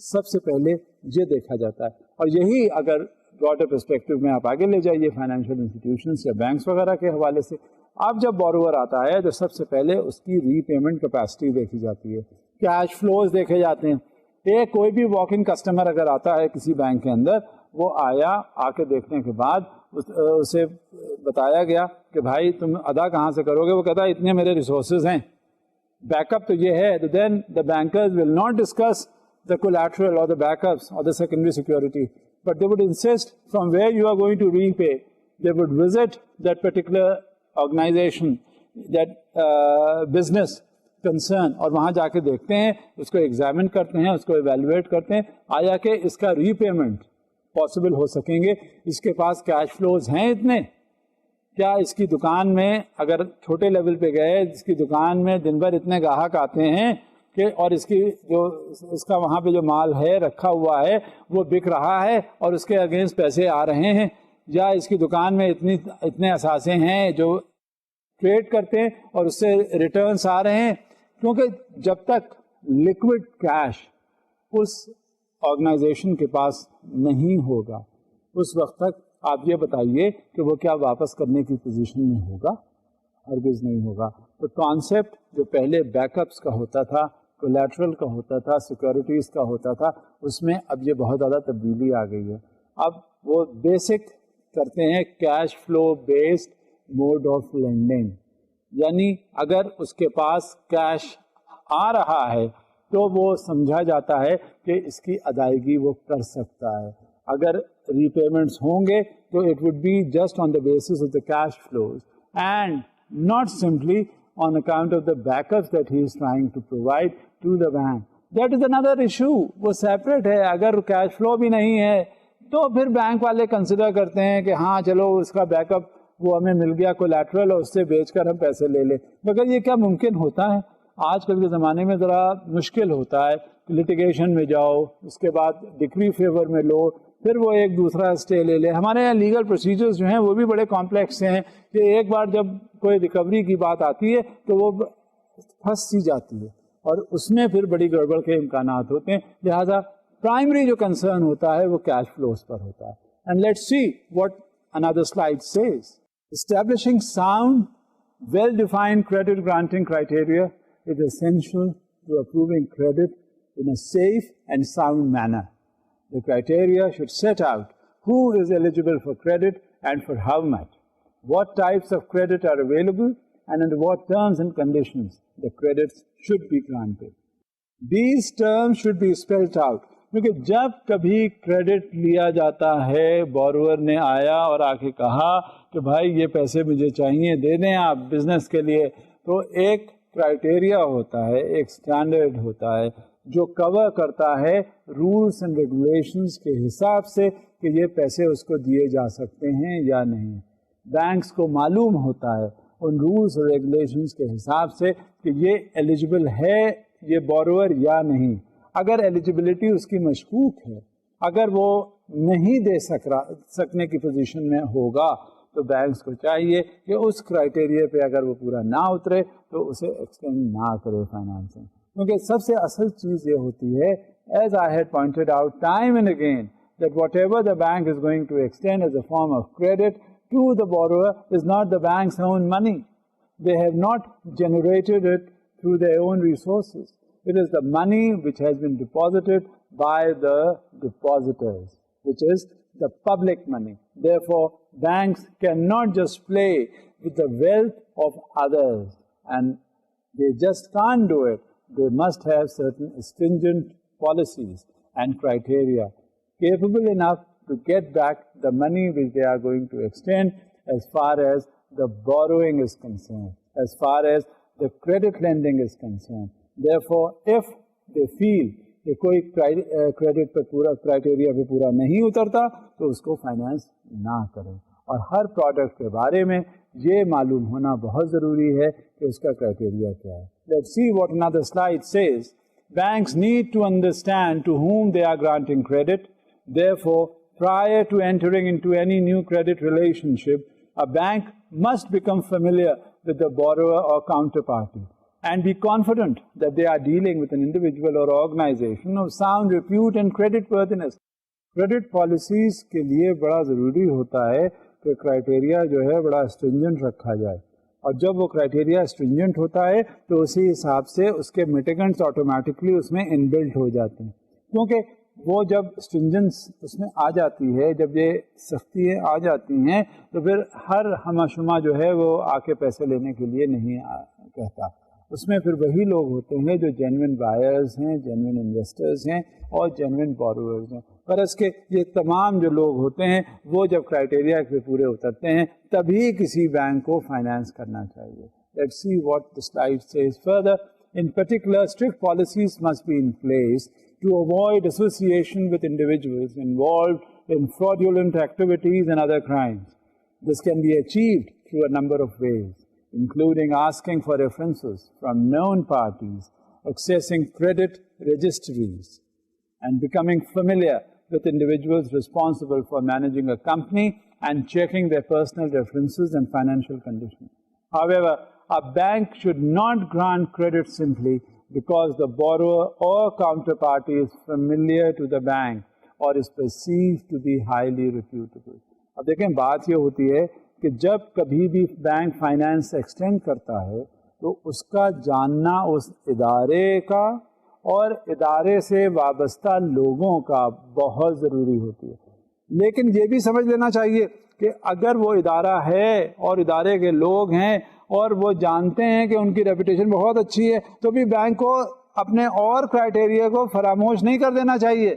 سب سے پہلے یہ دیکھا جاتا ہے. اور یہی اگر براڈر پرسپیکٹو میں آپ آگے لے جائیے فائنینشیل انسٹیٹیوشنس یا بینکس وغیرہ کے حوالے سے، اب جب بوروور آتا ہے تو سب سے پہلے اس کی ری پیمنٹ کیپیسٹی دیکھی جاتی ہے، کیش فلوز دیکھے جاتے ہیں. کوئی بھی واک ان کسٹمر اگر آتا ہے کسی بینک کے اندر، وہ آ کے دیکھنے کے بعد اسے بتایا گیا کہ بھائی تم ادا کہاں سے کرو گے، وہ کہتا ہے اتنے میرے ریسورسز ہیں، بیک اپ تو یہ ہے. تو then the bankers will not discuss the collateral or the backups or the secondary security, but they would insist from where you are going to repay. They would visit that particular organization, that business concern, اور وہاں جا کے دیکھتے ہیں، اس کو examine کرتے ہیں، اس کو ایویلویٹ کرتے ہیں، آیا کہ اس کا ری پیمنٹ پاسبل ہو سکیں گے، اس کے پاس کیش فلوز ہیں اتنے، کیا اس کی دکان میں اگر چھوٹے لیول پہ گئے، اس کی دکان میں دن بھر اتنے گاہک آتے ہیں کہ اور اس کا وہاں پہ جو مال ہے رکھا ہوا ہے وہ بک رہا ہے اور اس کے اگینسٹ پیسے آ رہے ہیں، یا اس کی دکان میں اتنے اثاثے ہیں جو ٹریڈ کرتے ہیں اور اس سے ریٹرنس آ رہے ہیں. کیونکہ جب تک لکوڈ کیش اس آرگنائزیشن کے پاس نہیں ہوگا، اس وقت تک آپ یہ بتائیے کہ وہ کیا واپس کرنے کی پوزیشن میں ہوگا؟ ہرگز نہیں ہوگا. تو کانسیپٹ جو پہلے بیک اپس کا ہوتا تھا، کولیٹرل کا ہوتا تھا، سیکورٹیز کا ہوتا تھا، اس میں اب یہ بہت زیادہ تبدیلی آ گئی ہے. اب وہ بیسک کرتے ہیں cash flow based mode of lending, یعنی اگر اس کے پاس کیش آ رہا ہے تو وہ سمجھا جاتا ہے کہ اس کی ادائیگی وہ کر سکتا ہے. اگر ری پیمنٹس ہوں گے تو it would be just on the basis of the cash flows and not simply on account of the backups that he is trying to provide to the bank. That is another issue. وہ separate ہے. اگر cash flow بھی نہیں ہے تو پھر bank والے consider کرتے ہیں کہ ہاں چلو اس کا بیک اپ وہ ہمیں مل گیا کولیٹرل، اور اس سے بیچ کر ہم پیسے لے لیں. مگر یہ کیا ممکن ہوتا ہے؟ آج کل کے زمانے میں ذرا مشکل ہوتا ہے. لٹیگیشن میں جاؤ، اس کے بعد ڈکری فیور میں لو، پھر وہ ایک دوسرا اسٹے لے لے. ہمارے یہاں لیگل پروسیجرز جو ہیں وہ بھی بڑے کمپلیکس ہیں کہ ایک بار جب کوئی ریکوری کی بات آتی ہے تو وہ پھنس سی جاتی ہے اور اس میں پھر بڑی گڑبڑ کے امکانات ہوتے ہیں. لہذا پرائمری جو کنسرن ہوتا ہے وہ کیش فلوز پر ہوتا ہے. And let's see what another slide says. Establishing sound, well-defined credit granting criteria is essential to approving credit in a safe and sound manner. The criteria should set out who is eligible for credit and for how much, what types of credit are available, and under what terms and conditions the credits should be granted. These terms should be spelled out. کیونکہ جب کبھی credit لیا جاتا ہے، بوروور نے آیا اور آ کے کہا کہ بھائی یہ پیسے مجھے چاہیے، دے دیں آپ بزنس کے لیے، تو ایک کرائٹیریا ہوتا ہے، ایک اسٹینڈرڈ ہوتا ہے جو کور کرتا ہے رولس اینڈ ریگولیشنز کے حساب سے کہ یہ پیسے اس کو دیے جا سکتے ہیں یا نہیں. بینکس کو معلوم ہوتا ہے ان رولس اور ریگولیشنز کے حساب سے کہ یہ ایلیجبل ہے یہ بوروور یا نہیں. اگر ایلیجبلٹی اس کی مشکوک ہے, اگر وہ نہیں دے سکنے کی پوزیشن میں ہوگا, تو بینکس کو چاہیے کہ اس کرائٹیریا پہ اگر وہ پورا نہ اترے تو اسے ایکسٹینڈ نہ کرے فائنانسنگ. کیونکہ سب سے اصل چیز یہ ہوتی ہے, as I had pointed out time and again, that whatever the bank is going to extend as a form of credit to the borrower is not the bank's own money. They have not generated it through their own resources. It is the money which has been deposited by the depositors, which is the public money. Therefore, banks cannot just play with the wealth of others, and they just can't do it. They must have certain stringent policies and criteria capable enough to get back the money which they are going to extend as far as the borrowing is concerned, as far as the credit lending is concerned. Therefore, if they feel کہ کوئی credit پہ پورا criteria پہ پورا نہیں اترتا تو اس کو فائنانس نہ کریں. اور ہر پروڈکٹ کے بارے میں یہ معلوم ہونا بہت ضروری ہے کہ اس کا کرائٹیریا کیا ہے. Let's see what another slide says. Banks need to understand to whom they are granting credit. Therefore, prior to entering into any new credit relationship, a bank must become familiar with the borrower or counterparty and be confident that they are dealing with an individual or organization of sound repute and creditworthiness. Credit policies کے لیے بڑا ضروری ہوتا ہے کہ criteria جو ہے بڑا اسٹرنجنٹ رکھا جائے, اور جب وہ کرائٹیریا اسٹرنجنٹ ہوتا ہے تو اسی حساب سے اس کے میٹیگنٹس آٹومیٹکلی اس میں ان بلٹ ہو جاتے ہیں. کیونکہ وہ جب اسٹرنجنس اس میں آ جاتی ہے, جب یہ سختی آ جاتی ہیں, تو پھر ہر ہمہ شمہ جو ہے وہ آ کے پیسے لینے کے لیے نہیں کہتا. اس میں پھر وہی لوگ ہوتے ہیں جو جینوئن بائرز ہیں, جینوئن انویسٹرز ہیں اور جینوئن بوروورز ہیں. پر اس کے یہ تمام جو لوگ ہوتے ہیں وہ جب کرائٹیریا کے پورے اترتے ہیں تبھی کسی بینک کو فائنانس کرنا چاہیے. Let's see what the slide says further. In particular, strict policies must be in place to avoid association with individuals involved in fraudulent activities and other crimes. This can be achieved through a number of ways, including asking for references from known parties, accessing credit registries, and becoming familiar with individuals responsible for managing a company and checking their personal references and financial condition. However, a bank should not grant credit simply because the borrower or counterparty is familiar to the bank or is perceived to be highly reputable. اب دیکھیں بات یہ ہوتی ہے کہ جب کبھی بھی بینک فائنانس ایکسٹینڈ کرتا ہے تو اس کا جاننا اس ادارے کا اور ادارے سے وابستہ لوگوں کا بہت ضروری ہوتی ہے. لیکن یہ بھی سمجھ لینا چاہیے کہ اگر وہ ادارہ ہے اور ادارے کے لوگ ہیں اور وہ جانتے ہیں کہ ان کی ریپوٹیشن بہت اچھی ہے تو بھی بینک کو اپنے اور کرائٹیریا کو فراموش نہیں کر دینا چاہیے,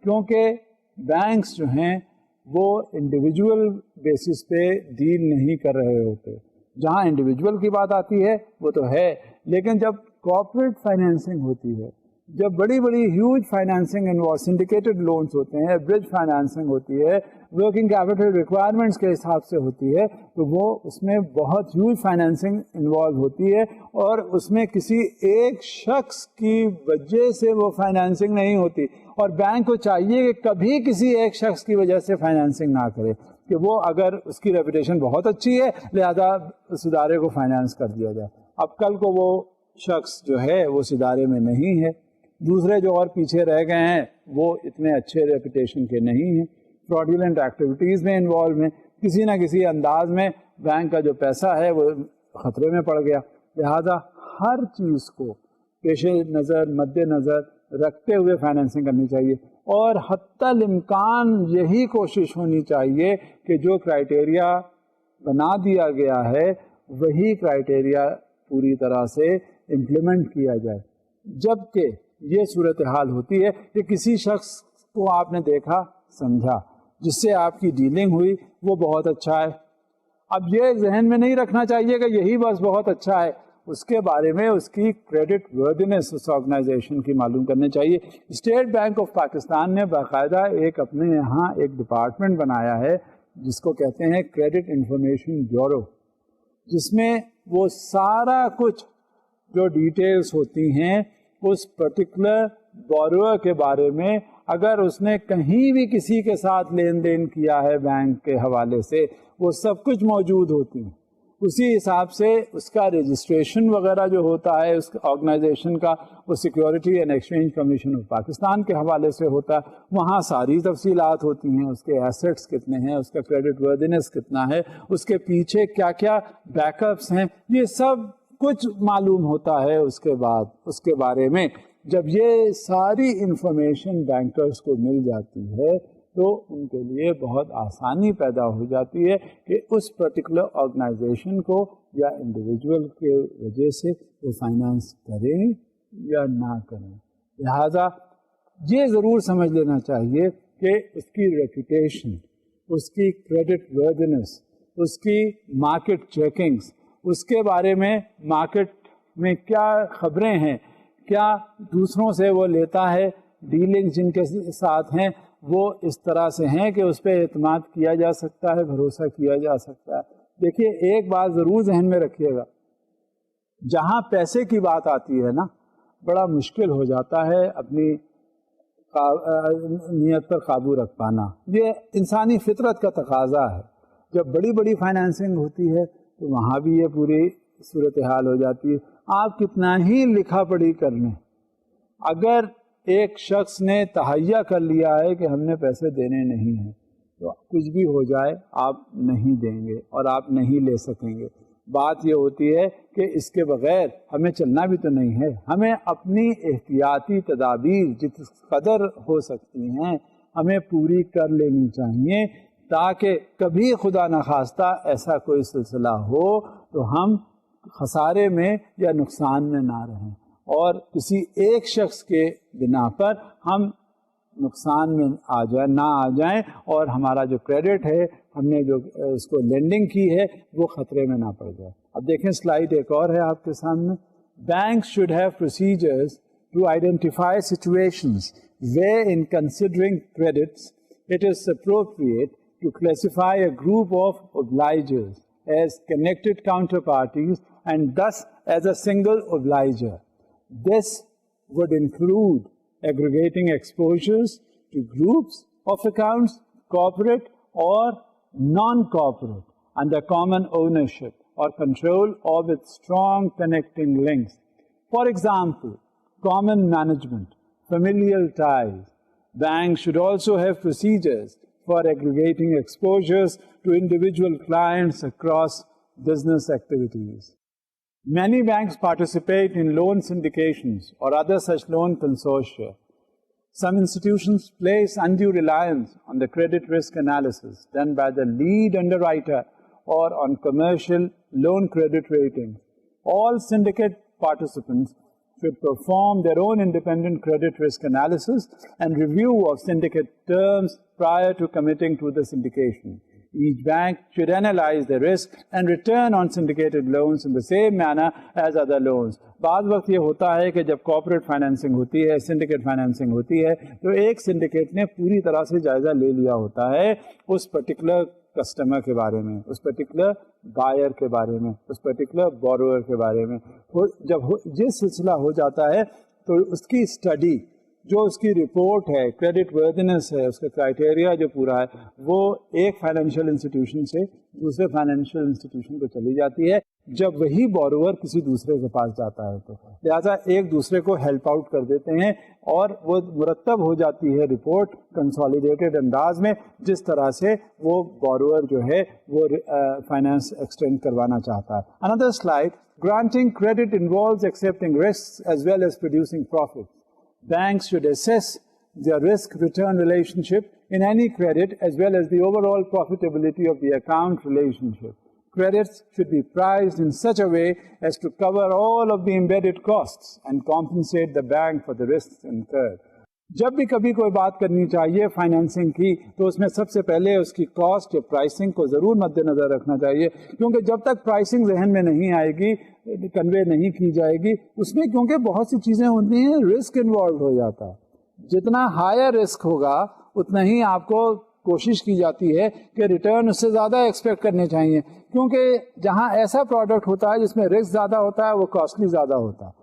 کیونکہ بینکس جو ہیں وہ انڈیویجول بیسس پہ ڈیل نہیں کر رہے ہوتے. جہاں انڈیویجول کی بات آتی ہے وہ تو ہے, لیکن جب کارپوریٹ فائنینسنگ ہوتی ہے, جب بڑی بڑی ہیوج فائنینسنگ سنڈیکیٹڈ لونس ہوتے ہیں, برج فائنینسنگ ہوتی ہے, ورکنگ کیپٹل ریکوائرمنٹس کے حساب سے ہوتی ہے, تو وہ اس میں بہت ہیوج فائنینسنگ انوالو ہوتی ہے اور اس میں کسی ایک شخص کی وجہ سے وہ فائنینسنگ نہیں ہوتی. اور بینک کو چاہیے کہ کبھی کسی ایک شخص کی وجہ سے فائنینسنگ نہ کرے, کہ وہ اگر اس کی ریپوٹیشن بہت اچھی ہے لہذا اس ادارے کو فائنانس کر دیا جائے. اب کل کو وہ شخص جو ہے وہ اس ادارے میں نہیں ہے, دوسرے جو اور پیچھے رہ گئے ہیں وہ اتنے اچھے ریپوٹیشن کے نہیں ہیں, فراڈولنٹ ایکٹیویٹیز میں انوالو ہیں, کسی نہ کسی انداز میں بینک کا جو پیسہ ہے وہ خطرے میں پڑ گیا. لہذا ہر چیز کو پیش نظر مد نظر رکھتے ہوئے فائنینسنگ کرنی چاہیے, اور حتی الامکان یہی کوشش ہونی چاہیے کہ جو کرائٹیریا بنا دیا گیا ہے وہی کرائٹیریا پوری طرح سے امپلیمنٹ کیا جائے. جبکہ یہ صورتحال ہوتی ہے کہ کسی شخص کو آپ نے دیکھا سمجھا, جس سے آپ کی ڈیلنگ ہوئی وہ بہت اچھا ہے, اب یہ ذہن میں نہیں رکھنا چاہیے کہ یہی بس بہت اچھا ہے, اس کے بارے میں اس کی کریڈٹ ورتھنس اس آرگنائزیشن کی معلوم کرنی چاہیے. اسٹیٹ بینک آف پاکستان نے باقاعدہ ایک اپنے یہاں ایک ڈپارٹمنٹ بنایا ہے جس کو کہتے ہیں کریڈٹ انفارمیشن بیورو, جس میں وہ سارا کچھ جو ڈیٹیلز ہوتی ہیں اس پرٹیکولر بوروور کے بارے میں اگر اس نے کہیں بھی کسی کے ساتھ لین دین کیا ہے بینک کے حوالے سے وہ سب کچھ موجود ہوتی ہیں. اسی حساب سے اس کا رجسٹریشن وغیرہ جو ہوتا ہے اس آرگنائزیشن کا وہ security and exchange commission of Pakistan کے حوالے سے ہوتا ہے. وہاں ساری تفصیلات ہوتی ہیں, اس کے ایسٹس کتنے ہیں, اس کا کریڈٹ وردینس کتنا ہے, اس کے پیچھے کیا کیا بیک اپس ہیں, یہ سب کچھ معلوم ہوتا ہے. اس کے بعد اس کے بارے میں جب یہ ساری انفارمیشن بینکرز کو مل جاتی ہے تو ان کے لیے بہت آسانی پیدا ہو جاتی ہے کہ اس پرٹیکولر آرگنائزیشن کو یا انڈیویجول کے وجہ سے وہ فائنانس کریں یا نہ کریں. لہذا یہ ضرور سمجھ لینا چاہیے کہ اس کی ریپوٹیشن, اس کی کریڈٹ وردینس, اس کی مارکیٹ چیکنگز, اس کے بارے میں مارکیٹ میں کیا خبریں ہیں, کیا دوسروں سے وہ لیتا ہے, ڈیلنگ جن کے ساتھ ہیں وہ اس طرح سے ہیں کہ اس پہ اعتماد کیا جا سکتا ہے, بھروسہ کیا جا سکتا ہے. دیکھیے ایک بات ضرور ذہن میں رکھیے گا, جہاں پیسے کی بات آتی ہے نا بڑا مشکل ہو جاتا ہے اپنی نیت پر قابو رکھ پانا. یہ انسانی فطرت کا تقاضا ہے. جب بڑی بڑی فائنینسنگ ہوتی ہے تو وہاں بھی یہ پوری صورتحال ہو جاتی ہے. آپ کتنا ہی لکھا پڑھی کر لیں, اگر ایک شخص نے تہیہ کر لیا ہے کہ ہم نے پیسے دینے نہیں ہیں تو کچھ بھی ہو جائے آپ نہیں دیں گے اور آپ نہیں لے سکیں گے. بات یہ ہوتی ہے کہ اس کے بغیر ہمیں چلنا بھی تو نہیں ہے. ہمیں اپنی احتیاطی تدابیر جس قدر ہو سکتی ہیں ہمیں پوری کر لینی چاہیے تاکہ کبھی خدا نخواستہ ایسا کوئی سلسلہ ہو تو ہم خسارے میں یا نقصان میں نہ رہیں اور کسی ایک شخص کے بنا پر ہم نقصان میں نہ آ جائیں اور ہمارا جو کریڈٹ ہے ہم نے جو اس کو لینڈنگ کی ہے وہ خطرے میں نہ پڑ جائے. اب دیکھیں سلائیڈ ایک اور ہے آپ کے سامنے. Banks should have procedures to identify situations where in considering credits it is appropriate to classify a group of obligors as connected counterparties and thus as a single obliger. This would include aggregating exposures to groups of accounts, corporate or non-corporate, under common ownership or control or with strong connecting links. For example, common management, familial ties. Banks should also have procedures for aggregating exposures to individual clients across business activities. Many banks participate in loan syndications or other such loan consortia. Some institutions place undue reliance on the credit risk analysis done by the lead underwriter or on commercial loan credit ratings. All syndicate participants should perform their own independent credit risk analysis and review of syndicate terms prior to committing to the syndication. Each bank should analyze the risk and return on syndicated loans in the same manner as other loans. بعض وقت یہ ہوتا ہے کہ جب corporate financing ہوتی ہے, syndicate financing ہوتی ہے تو ایک سنڈیکیٹ نے پوری طرح سے جائزہ لے لیا ہوتا ہے اس پرٹیکولر کسٹمر کے بارے میں, اس پرٹیکولر بائر کے بارے میں, اس پرٹیکولر بوروور کے بارے میں. جب یہ سلسلہ ہو جاتا ہے تو اس کی اسٹڈی جو اس کی رپورٹ ہے, کریڈٹ وردینس ہے, اس کا کرائٹیریا جو پورا ہے وہ ایک فائنینشیل انسٹیٹیوشن سے دوسرے فائنینشیل انسٹیٹیوشن کو چلی جاتی ہے جب وہی بوروور کسی دوسرے کے پاس جاتا ہے. تو لہٰذا ایک دوسرے کو ہیلپ آؤٹ کر دیتے ہیں اور وہ مرتب ہو جاتی ہے رپورٹ کنسالیڈیٹڈ انداز میں جس طرح سے وہ بوروور جو ہے وہ فائنانس ایکسٹینڈ کروانا چاہتا ہے. Another slide. Granting credit involves accepting risks as well as producing profits. Banks should assess their risk-return relationship in any credit as well as the overall profitability of the account relationship. Credits should be priced in such a way as to cover all of the embedded costs and compensate the bank for the risks incurred. جب بھی کبھی کوئی بات کرنی چاہیے financing کی تو اس میں سب سے پہلے اس کی کاسٹ یا پرائسنگ کو ضرور مد نظر رکھنا چاہیے, کیونکہ جب تک پرائسنگ ذہن میں نہیں آئے گی, کنوے نہیں کی جائے گی, اس میں کیونکہ بہت سی چیزیں ہوتی ہیں, رسک انوالوڈ ہو جاتا ہے. جتنا ہائر رسک ہوگا اتنا ہی آپ کو کوشش کی جاتی ہے کہ ریٹرن اس سے زیادہ ایکسپیکٹ کرنے چاہیے, کیونکہ جہاں ایسا پروڈکٹ ہوتا ہے جس میں رسک زیادہ ہوتا ہے وہ کاسٹلی زیادہ ہوتا ہے.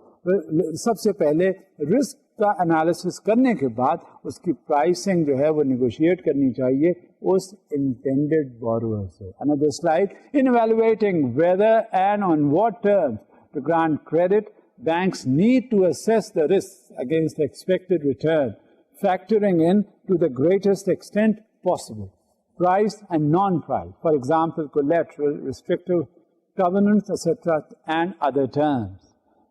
سب سے پہلے رسک کا انالیسس کرنے کے بعد اس کی پرائسنگ جو ہے وہ نیگوشیٹ کرنی چاہیے اس انٹینڈیڈ بوروور سے. Another slide. In evaluating whether and on what terms to grant credit, banks need to assess the risks against the expected return, factoring in to the greatest extent possible price and non-price, for example, collateral, restrictive covenants, etc., and other terms.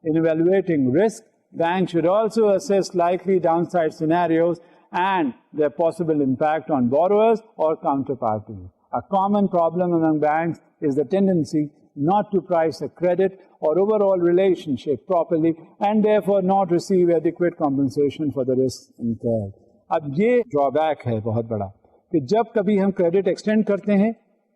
In evaluating risk, banks should also assess likely downside scenarios and their possible impact on borrowers or counterparties. A common problem among banks is the tendency not to price a credit or overall relationship properly and therefore not receive adequate compensation for the risks incurred. اب یہ drawback ہے بہت بڑا کہ جب کبھی ہم credit extend کرتے ہیں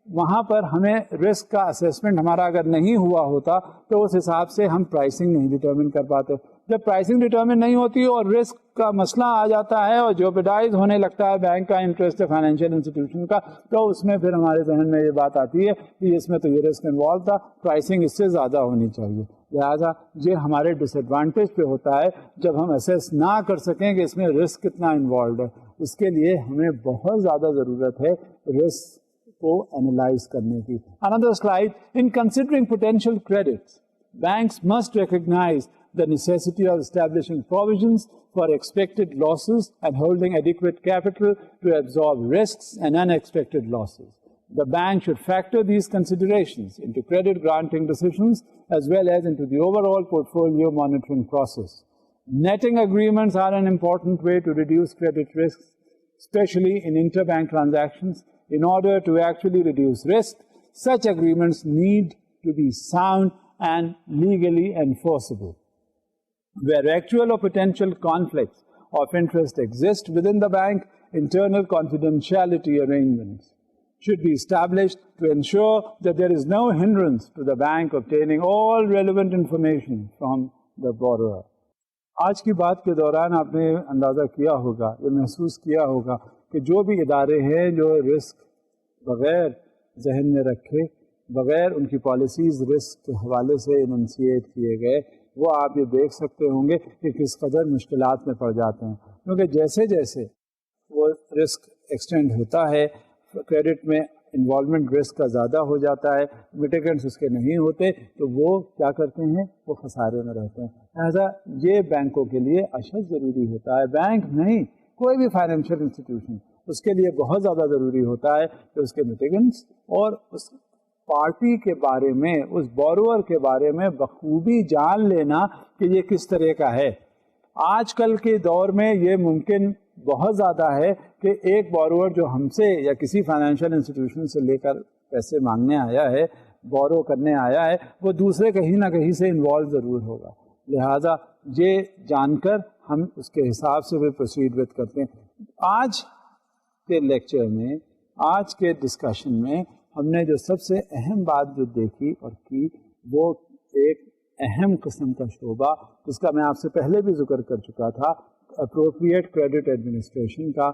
وہاں پر ہمیں رسک کا اسیسمنٹ ہمارا اگر نہیں ہوا ہوتا تو اس حساب سے ہم پرائسنگ نہیں ڈٹرمن کر پاتے. جب پرائسنگ ڈٹرمن نہیں ہوتی اور رسک کا مسئلہ آ جاتا ہے اور جوپیڈائز ہونے لگتا ہے بینک کا انٹرسٹ فائنینشیل انسٹیٹیوشن کا, تو اس میں پھر ہمارے ذہن میں یہ بات آتی ہے کہ اس میں تو یہ رسک انوالو تھا, پرائسنگ اس سے زیادہ ہونی چاہیے. لہٰذا یہ ہمارے ڈس ایڈوانٹیج پہ ہوتا ہے جب ہم اسیس نہ کر سکیں کہ اس میں رسک کتنا انوالوڈ ہے. اس کے لیے ہمیں بہت زیادہ ضرورت ہے رسک کو اینالائز کرنے کی. Another slide. In considering potential credits, banks must recognize the necessity of establishing provisions for expected losses and holding adequate capital to absorb risks and unexpected losses. The bank should factor these considerations into credit granting decisions as well as into the overall portfolio monitoring process. Netting agreements are an important way to reduce credit risks, especially in interbank transactions. In order to actually reduce risk, such agreements need to be sound and legally enforceable. Where actual or potential conflicts of interest exist within the bank, internal confidentiality arrangements should be established to ensure that there is no hindrance to the bank obtaining all relevant information from the borrower. آج کی بات کے دوران آپ نے اندازہ کیا ہوگا, یہ محسوس کیا ہوگا کہ جو بھی ادارے ہیں جو رسک بغیر ذہن میں رکھے, بغیر ان کی پالیسیز رسک کے حوالے سے اننسیٹ کیے گئے, وہ آپ یہ دیکھ سکتے ہوں گے کہ کس قدر مشکلات میں پڑ جاتے ہیں. کیونکہ جیسے جیسے وہ رسک ایکسٹینڈ ہوتا ہے, کریڈٹ میں انوالومنٹ رسک کا زیادہ ہو جاتا ہے, میٹیگنٹس اس کے نہیں ہوتے, تو وہ کیا کرتے ہیں, وہ خسارے میں رہتے ہیں. لہٰذا یہ بینکوں کے لیے اشد ضروری ہوتا ہے, بینک نہیں کوئی بھی فائنینشیل انسٹیٹیوشن, اس کے لیے بہت زیادہ ضروری ہوتا ہے کہ اس کے میٹیگنٹس اور اس پارٹی کے بارے میں, اس بوروور کے بارے میں بخوبی جان لینا کہ یہ کس طرح کا ہے. آج کل کے دور میں یہ ممکن بہت زیادہ ہے کہ ایک بوروور جو ہم سے یا کسی فائنینشیل انسٹیٹیوشن سے لے کر پیسے مانگنے آیا ہے, بورو کرنے آیا ہے, وہ دوسرے کہیں نہ کہیں سے انوالو ضرور ہوگا. لہٰذا یہ جان کر ہم اس کے حساب سے بھی پروسیڈ وتھ کرتے ہیں. آج کے لیکچر میں, آج کے ڈسکشن میں ہم نے جو سب سے اہم بات جو دیکھی اور کی, وہ ایک اہم قسم کا شعبہ جس کا میں آپ سے پہلے بھی ذکر کر چکا تھا, اپروپریٹ کریڈٹ ایڈمنسٹریشن کا.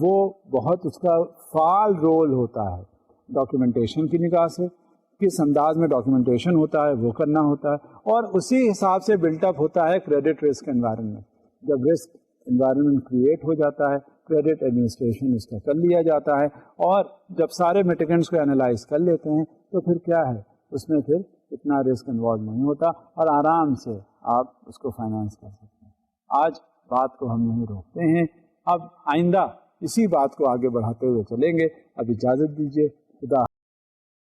وہ بہت اس کا فعال رول ہوتا ہے ڈاکیومنٹیشن کی نگاہ سے, کس انداز میں ڈاکیومنٹیشن ہوتا ہے وہ کرنا ہوتا ہے, اور اسی حساب سے بلٹ اپ ہوتا ہے کریڈٹ رسک انوائرمنٹ. جب رسک انوائرمنٹ کریٹ ہو جاتا ہے, کریڈٹ ایڈمنسٹریشن اس کا کر لیا جاتا ہے, اور جب سارے میٹیگنٹس کو انالائز کر لیتے ہیں تو پھر کیا ہے, اس میں پھر اتنا رسک انوالو نہیں ہوتا اور آرام سے آپ اس کو فائنانس کر سکتے ہیں. آج بات کو ہم نہیں روکتے ہیں, اب آئندہ اسی بات کو آگے بڑھاتے ہوئے چلیں گے. اب اجازت دیجیے, خدا